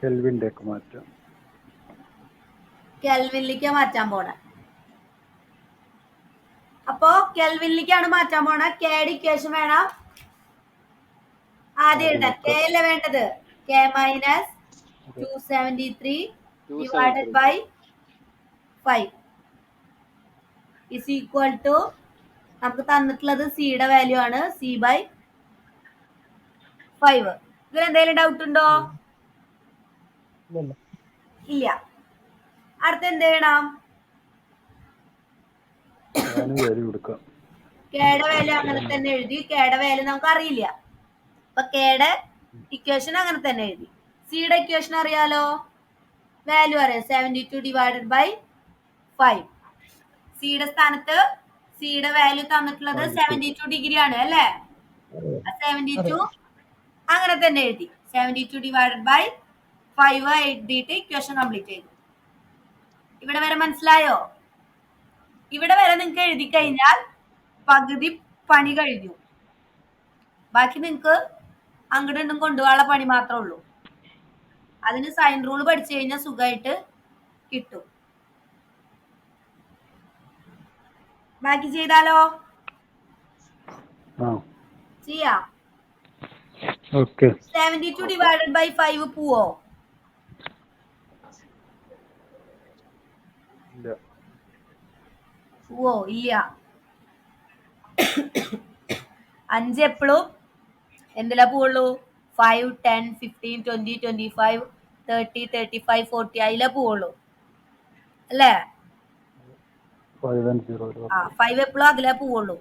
കെൽവിനിലേക്ക് മാറ്റാം. കെൽവിനിലേക്ക് മാറ്റാൻ പോണ. അപ്പോ കെൽവിനിലേക്കാണ് മാറ്റാൻ പോണ. കെയുടെ ഇക്വേഷൻ വേണം ആദ്യം എഴുതാൻ. കെ അല്ലേ വേണ്ടത്? K minus 273 divided by 5 is equal to, നമുക്ക് തന്നിട്ടുള്ളത് സിയുടെ വാല്യൂ ആണ്, സി ബൈ 5. ഇതിൽ എന്തെങ്കിലും ഡൗട്ട് ഉണ്ടോ? ഇല്ല. അടുത്ത എന്ത് ചെയ്യണം? കെയുടെ വാല്യൂ അങ്ങനെ തന്നെ എഴുതി. കെയുടെ വാല്യൂ നമുക്ക് അറിയില്ല, അപ്പൊ കെയുടെ ഇക്വേഷൻ അങ്ങനെ തന്നെ എഴുതി. സിയുടെ ഇക്വേഷൻ അറിയാലോ, വാല്യൂ അറിയാം, 72 ഡിവൈഡഡ് ബൈ 5. സിയുടെ സ്ഥാനത്ത് സിയുടെ വാല്യൂ തന്നിട്ടുള്ളത് 72 ഡിഗ്രി ആണ് അല്ലേ? 72 അങ്ങനെ തന്നെ എഴുതി. 72 ഡിവൈഡഡ് ബൈ 5 എഴുതിയിട്ട് ഇക്വേഷൻ കംപ്ലീറ്റ് ചെയ്തു. ഇവിടെ വരെ മനസ്സിലായോ? ഇവിടെ വരെ നിങ്ങൾക്ക് എഴുതി കഴിഞ്ഞാൽ പകുതി പണി കഴിഞ്ഞു. ബാക്കി നിങ്ങൾക്ക് അങ്ങോട്ടും ഇങ്ങോട്ടും കൊണ്ടുപോകാനുള്ള പണി മാത്രമേ ഉള്ളൂ. അതിന് സൈൻ റൂൾ പഠിച്ചു കഴിഞ്ഞാൽ സുഖമായിട്ട് കിട്ടും. ബാക്കി ചെയ്താലോ? ചെയ്യാം. 72 ഡിവൈഡഡ് ബൈ 5 പോവോ? പോവോ? ഇല്ല. 5 എപ്പോഴും എന്തിലാ പോവുള്ളൂ? 5, 10, 15, 20, 25, 30, 35, 40 അതിലാ പോവുള്ളൂ അല്ലേ? 5 എപ്പോഴും അതിലേ പോവുള്ളൂ.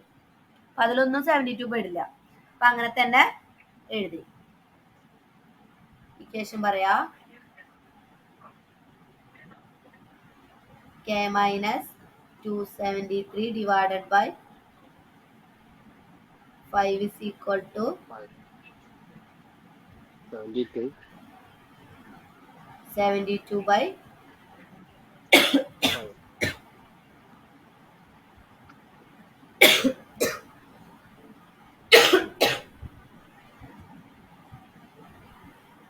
അപ്പൊ അതിലൊന്നും 72 പെടില്ല. അപ്പൊ അങ്ങനെ തന്നെ എഴുതി. ഇക്വേഷൻ പറയാ. K minus 273 divided by 5 is equal to 72 by 5.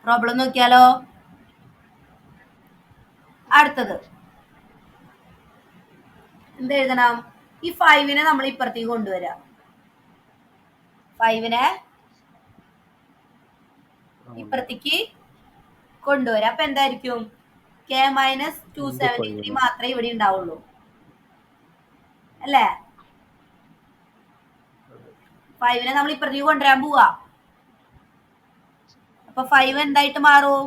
Problem നോക്കിയാലോ? അടുത്തത് എന്ത് എഴുതണം? ഈ 5നെ നമ്മൾ ഇപ്പുറത്തേക്ക് കൊണ്ടുവരാം. 5നെ ഇപ്പുറത്തേക്ക് കൊണ്ടുവരാം. അപ്പൊ എന്തായിരിക്കും? കെ മൈനസ് 273 മാത്രമേ ഇവിടെ ഉണ്ടാവുള്ളൂ അല്ലേ? 5നെ നമ്മൾ ഇപ്പുറത്തേക്ക് കൊണ്ടുവരാൻ പോവാ. അപ്പൊ 5 എന്തായിട്ട് മാറും?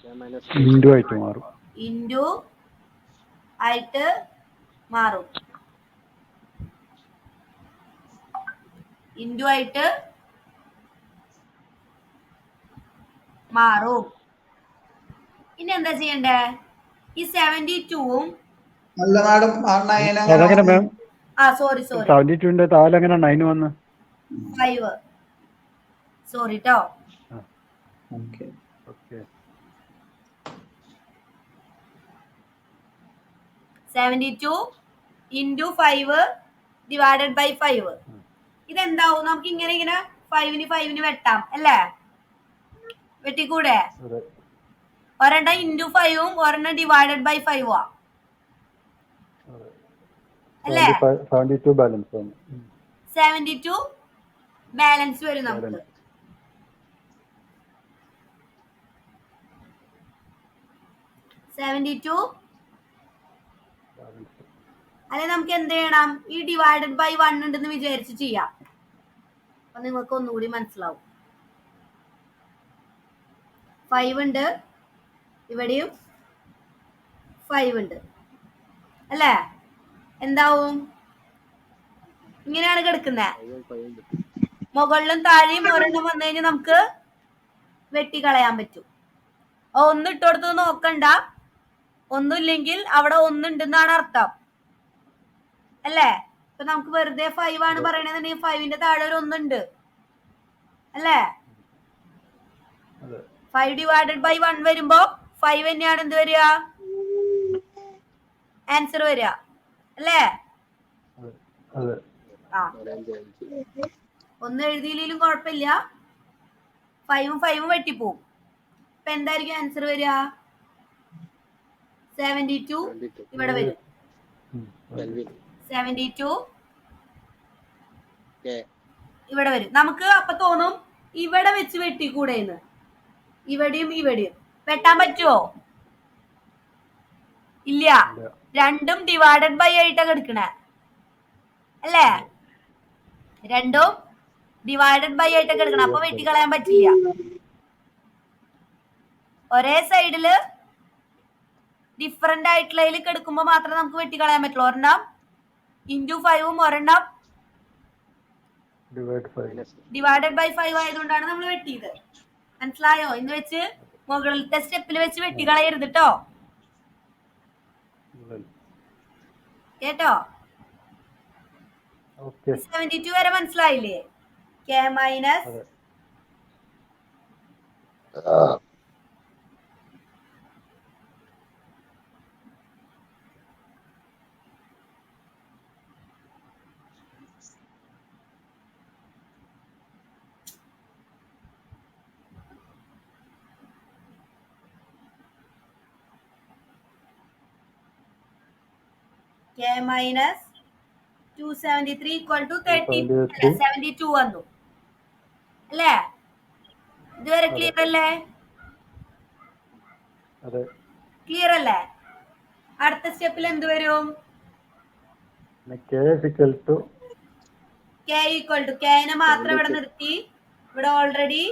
ഇൻറ്റു ആയിട്ട് മാറും. ഇൻറ്റു ആയിട്ട് മാറും. ഇൻറ്റു ആയിട്ട് മാറും. ഇനി എന്താ ചെയ്യണ്ടേ? ഈ 72ഉം അല്ല മാഡം ആ 9 അങ്ങനെ അതെങ്ങനെ മാം? സോറി 72ന്റെ താഴെ എങ്ങനെ 9 വന്ന്? 5 സോറി ട്ടോ. Okay. Okay. 72 into 5 divided by 5. ഇതെന്താവും? നമുക്ക് ഇങ്ങനെ 5ന് വെട്ടാം അല്ലേ? വെട്ടിക്കൂടെ? ഒരെണ്ണം ഇൻറ്റു 5ഉം ഒരെണ്ണം ഡിവൈഡഡ് ബൈ 5ഉം അല്ലേ? 72 ബാലൻസ് വന്നു. 72 ബാലൻസ് വരും നമുക്ക്. 72 അല്ലെ നമുക്ക് എന്ത് ചെയ്യണം? ഈ ഡിവൈഡഡ് ബൈ 1 ഉണ്ടെന്ന് വിചാരിച്ച് ചെയ്യാം. അപ്പൊ നിങ്ങൾക്ക് ഒന്നുകൂടി മനസ്സിലാവും. 5 ഉണ്ട്, ഇവിടെയും 5 ഉണ്ട് അല്ലേ? എന്താവും? ഇങ്ങനെയാണ് കിടക്കുന്നത്. മുകളിലും താഴെയും ഒരെണ്ണം വന്നു കഴിഞ്ഞാൽ നമുക്ക് വെട്ടിക്കളയാൻ പറ്റും. ഒന്ന് ഇട്ടോടത്ത് നോക്കണ്ട, ഒന്നുമില്ലെങ്കിൽ അവിടെ ഒന്നുണ്ടെന്നാണ് അർത്ഥം അല്ലേ? ഇപ്പൊ നമുക്ക് വെറുതെ 5 ആണ് പറയണെന്നുണ്ടെങ്കിൽ 5ന്റെ താഴെ ഒരു ഒന്നുണ്ട് അല്ലേ? 5 ഡിവൈഡഡ് ബൈ 1 വരുമ്പോ 5 തന്നെയാണ് എന്ത് വരിക? ആൻസർ വരിക അല്ലേ? ആ, ഒന്ന് എഴുതിയില്ലെങ്കിലും കുഴപ്പമില്ല, 5ഉം വെട്ടിപ്പോവും. ഇപ്പൊ എന്തായിരിക്കും ആൻസർ വരിക? 72 ഇവിടെ വരും. 72 ഇവിടെ വരും. നമുക്ക് അപ്പൊ തോന്നും ഇവിടെ വെച്ച് വെട്ടിക്കൂടെ എന്ന്. ഇവിടെയും വെട്ടാൻ പറ്റുമോ? ഇല്ല, രണ്ടും ഡിവൈഡഡ് ബൈ ആയിട്ടാ കിടക്കണേ അല്ലേ? രണ്ടും ഡിവൈഡഡ് ബൈ ആയിട്ടാ കിടക്കണം. അപ്പൊ വെട്ടിക്കളയാൻ പറ്റില്ല. ഒരേ സൈഡില് ഡിഫറെന്റ് ആയിട്ടുള്ളതിൽ കിടക്കുമ്പോ മാത്രമേ നമുക്ക് വെട്ടിക്കളയാൻ പറ്റുള്ളൂ. ഒരെണ്ണം ഇൻറ്റു 5ഉം ഒരെണ്ണം ഡിവൈഡഡ് ബൈ 5 ആയതുകൊണ്ടാണ് നമ്മൾ വെട്ടിയത്. മനസ്സിലായോ? ഇന്ന് വെച്ച് മുകളിലത്തെ സ്റ്റെപ്പിൽ വെച്ച് വെട്ടിക്കളയരുത് കേട്ടോ. കേട്ടോ? 72 വരെ മനസ്സിലായില്ലേ? K minus K minus 273 equal to 72 വന്നു അല്ലേ? ഇതുവരെ ക്ലിയർ അല്ലേ? ക്ലിയർ അല്ലേ? അടുത്ത സ്റ്റെപ്പിൽ എന്ത് വരും? K ഈക്വൽ ടു Kനെ മാത്രം ഇവിടെ നിർത്തി. ഇവിടെ ഓൾറെഡി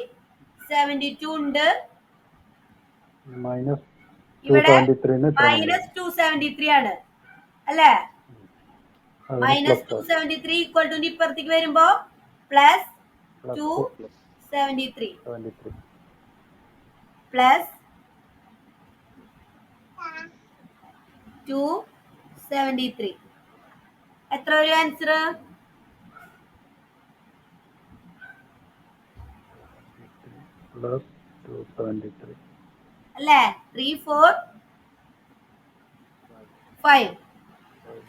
72 ഉണ്ട്. ഇവിടെ മൈനസ് 273 ആണ് അല്ലേ? മൈനസ് 273 ഈക്വൽ ടു ഇപ്പുറത്തേക്ക് വരുമ്പോ പ്ലസ് 273 പ്ലസ് 273 എത്ര വരും ആൻസർ? അല്ലേ? 3 4 5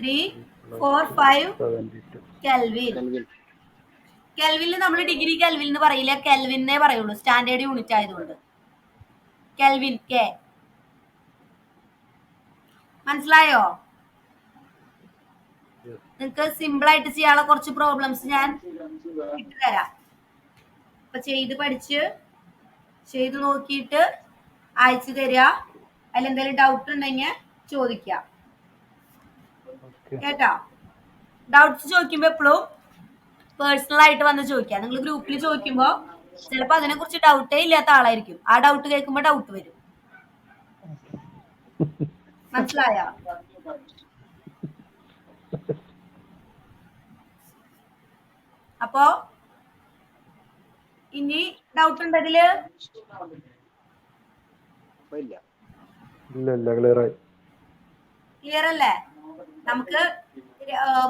3 4 5 കെൽവിൻ. കെൽവിനിൽ നമ്മൾ ഡിഗ്രി കെൽവിൻ എന്ന് പറയില്ല, കെൽവിനെ പറയുള്ളൂ, സ്റ്റാൻഡേർഡ് യൂണിറ്റ് ആയതുകൊണ്ട്. Kelvin K. മനസ്സിലായോ? നിങ്ങൾക്ക് സിമ്പിൾ ആയിട്ട് ചെയ്യാനുള്ള കുറച്ച് പ്രോബ്ലംസ് ഞാൻ ഇട്ടുതരാം. അപ്പൊ ചെയ്ത് നോക്കിയിട്ട് അയച്ചു തരിക. അതിലെന്തെങ്കിലും ഡൗട്ട് ഉണ്ടെങ്കിൽ ചോദിക്കാം കേട്ടോ. ഡൗട്ട്സ് ചോദിക്കുമ്പോ എപ്പോഴും പേഴ്സണൽ ആയിട്ട് വന്ന് ചോദിക്കാം. നിങ്ങൾ ഗ്രൂപ്പിൽ ചോദിക്കുമ്പോ ചിലപ്പോ അതിനെ കുറിച്ച് ഡൗട്ടേ ഇല്ലാത്ത ആളായിരിക്കും. ആ ഡൗട്ട് കേൾക്കുമ്പോ ഡൗട്ട് വരും. മനസ്സിലായോ? അപ്പോ ഇനി ഡൗട്ട് ഉണ്ടോ ഇതില്? ഇല്ല. ഇല്ല ക്ലിയർ ആയി. ക്ലിയർ അല്ലേ? നമുക്ക്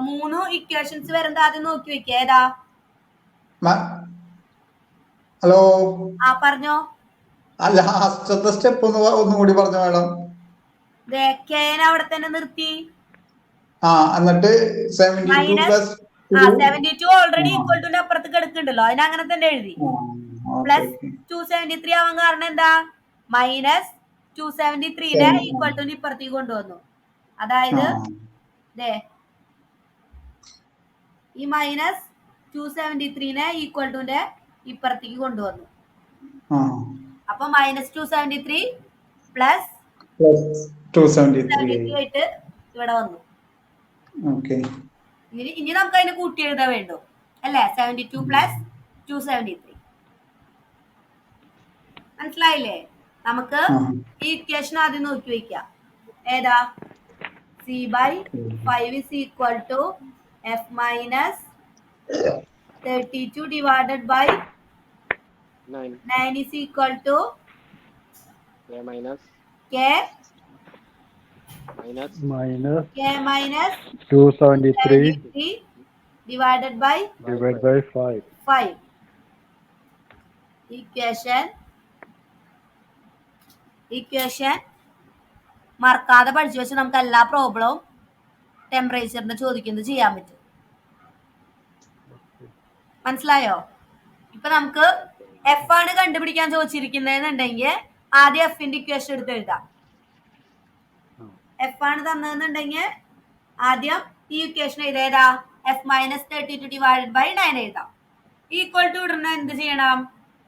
3 ഇക്വേഷൻസ് വരുന്നത് ആദ്യം നോക്കി വെക്കുക. ഏതാ? ഹലോ, ആ പറഞ്ഞോ. ലാസ്റ്റത്തെ സ്റ്റെപ്പ് ഒന്നുകൂടി പറഞ്ഞോ മാഡം. കേനെ അവിടെ തന്നെ നിർത്തി. എന്നിട്ട് 72 പ്ലസ് 72 ഓൾറെഡി ഈക്വൽ ടു അപ്പുറത്ത് കിടക്കുന്നുണ്ടല്ലോ, അതിന് അങ്ങനെ തന്നെ എഴുതി. പ്ലസ് 273 ആവാൻ കാരണം എന്താ? മൈനസ് 273നെ ഈക്വൽ ടു ഇപ്പുറത്തേക്ക് കൊണ്ടുവന്നു. അതായത് ഈ മൈനസ് 273നെ ഈക്വൽ ടുന്റെ ഇപ്പുറത്തേക്ക് കൊണ്ടുവന്നു. അപ്പൊ മൈനസ് 273 പ്ലസ് 273 ആയിട്ട് ഇവിടെ വന്നു. ഇനി നമുക്ക് അതിന് കൂട്ടി എഴുതാൻ വേണ്ടു അല്ലേ? 72 പ്ലസ് 273. മനസ്സിലായില്ലേ? നമുക്ക് ഈ ഇക്വേഷൻ ആദ്യം നോക്കി വെക്കാം. ഏതാ? C/5 is equal to F minus 32 divided by 9 is equal to K minus minus 273 divided by 5. Equation മറക്കാതെ പഠിച്ചു വെച്ച് നമുക്ക് എല്ലാ പ്രോബ്ലവും ടെമ്പറേച്ചറിന് ചോദിക്കുന്നത് ചെയ്യാൻ പറ്റും. മനസ്സിലായോ? ഇപ്പൊ നമുക്ക് എഫ് ആണ് കണ്ടുപിടിക്കാൻ ചോദിച്ചിരിക്കുന്നതെന്നുണ്ടെങ്കിൽ ആദ്യം എഫിന്റെ ഇക്വേഷൻ എടുത്ത് എഴുതാം. എഫ് ആണ് തന്നതെന്നുണ്ടെങ്കിൽ ആദ്യം ഈ equation എഴുതേതാ? F minus 32 divided by 9 എഴുതാം. ഈക്വൽ ടു ഇടുന്ന എന്ത് ചെയ്യണം?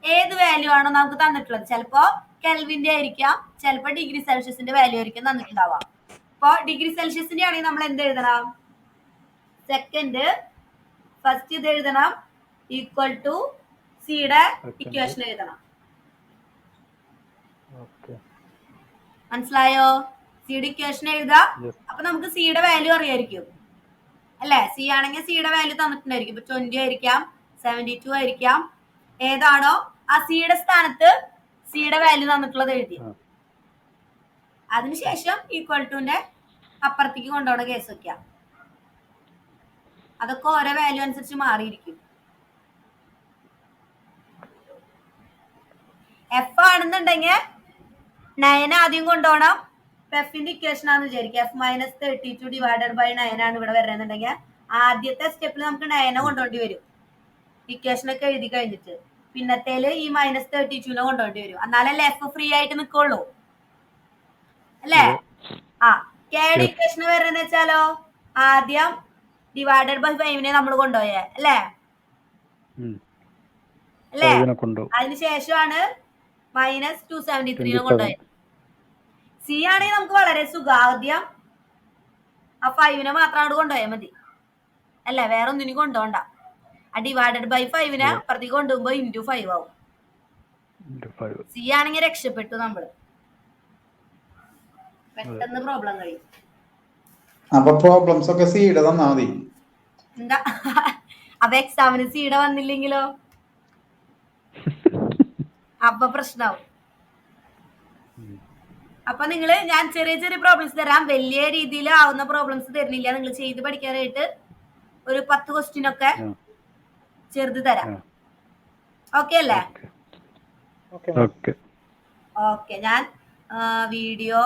ഏത് വാല്യൂ ആണോ നമുക്ക് തന്നിട്ടുള്ളത്, ചിലപ്പോ കെൽവിന്റെ ആയിരിക്കാം, ചിലപ്പോ ഡിഗ്രി സെൽഷ്യസിന്റെ വാല്യൂ ആയിരിക്കും തന്നിട്ടുണ്ടാവാം. അപ്പൊ ഡിഗ്രി സെൽഷ്യസിന്റെ ആണെങ്കിൽ നമ്മൾ എന്ത് എഴുതണം? സെക്കൻഡ് ഫസ്റ്റ് ഇത് എഴുതണം, ഈക്വൽ ടു സിയുടെ ഇക്വേഷൻ എഴുതണം. മനസ്സിലായോ? സിയുടെ ഇക്വേഷൻ എഴുതാം. അപ്പൊ നമുക്ക് സിയുടെ വാല്യൂ അറിയായിരിക്കും അല്ലെ? സി ആണെങ്കിൽ സിയുടെ വാല്യൂ തന്നിട്ടുണ്ടായിരിക്കും. ഇപ്പൊ 20 ആയിരിക്കാം, 72 ആയിരിക്കാം. ഏതാണോ ആ സിയുടെ സ്ഥാനത്ത് സിയുടെ വാല്യൂ തന്നിട്ടുള്ളത് എഴുതി. അതിനുശേഷം ഈക്വൽ ടുന്റെ അപ്പുറത്തേക്ക് കൊണ്ടുപോകുന്ന കേസ് വെക്കാം. അതൊക്കെ ഓരോ വാല്യൂ അനുസരിച്ച് മാറിയിരിക്കും. എഫ് ആണെന്നുണ്ടെങ്കിൽ 9 ആദ്യം കൊണ്ടുപോകണം. എഫിന്റെ ഇക്വേഷൻ ആണെന്ന് വിചാരിക്കുക. F minus 32 divided by 9 ആണ് ഇവിടെ വരുന്നുണ്ടെങ്കിൽ ആദ്യത്തെ സ്റ്റെപ്പിൽ നമുക്ക് 9 കൊണ്ടുപോണ്ടി വരും, ഇക്വേഷനൊക്കെ എഴുതി കഴിഞ്ഞിട്ട്. പിന്നത്തേല് ഈ മൈനസ് 32നെ കൊണ്ടുപോണ്ടി വരും. എന്നാലല്ലേ എഫ് ഫ്രീ ആയിട്ട് നിൽക്കുള്ളൂ അല്ലേ? കെയുടെ ഇക്വേഷൻ വരുന്നത് വെച്ചാലോ ആദ്യം ഡിവൈഡഡ് ബൈ 5നെ നമ്മൾ കൊണ്ടുപോയേ അല്ലേ? അതിനുശേഷമാണ് മൈനസ് 273നെ കൊണ്ടുപോയത്. സി ആണെങ്കിൽ നമുക്ക് വളരെ സുഖം, ആദ്യം ആ 5നെ മാത്രം അവിടെ കൊണ്ടുപോയാൽ മതി അല്ലേ? വേറെ ഒന്നിനും കൊണ്ടുപോണ്ട. ആ ഡിവൈഡഡ് ബൈ 5നെ അപ്പുറത്തേക്ക് കൊണ്ടുപോകുമ്പോ ഇൻറ്റു 5 ആവും. സി ആണെങ്കിൽ രക്ഷപ്പെട്ടു നമ്മള്, പെട്ടെന്ന് പ്രോബ്ലം കഴിയും. അപ്പൊ പ്രോബ്ലംസ് ഒക്കെ സിയുടെ തന്നാ മതി. എന്താ അപ്പൊ എക്സാമിന് സിയുടെ വന്നില്ലെങ്കിലോ? അപ്പൊ പ്രശ്നമാവും. അപ്പൊ നിങ്ങള് ഞാൻ ചെറിയ ചെറിയ പ്രോബ്ലംസ് തരാം, വലിയ രീതിയിൽ ആവുന്ന പ്രോബ്ലംസ് തരുന്നില്ല. നിങ്ങൾ ചെയ്ത് പഠിക്കാനായിട്ട് ഒരു 10 ക്വസ്റ്റ്യൻ ഒക്കെ ചെറുത് തരാം. ഓക്കെ അല്ലേ? ഓക്കെ. ഞാൻ വീഡിയോ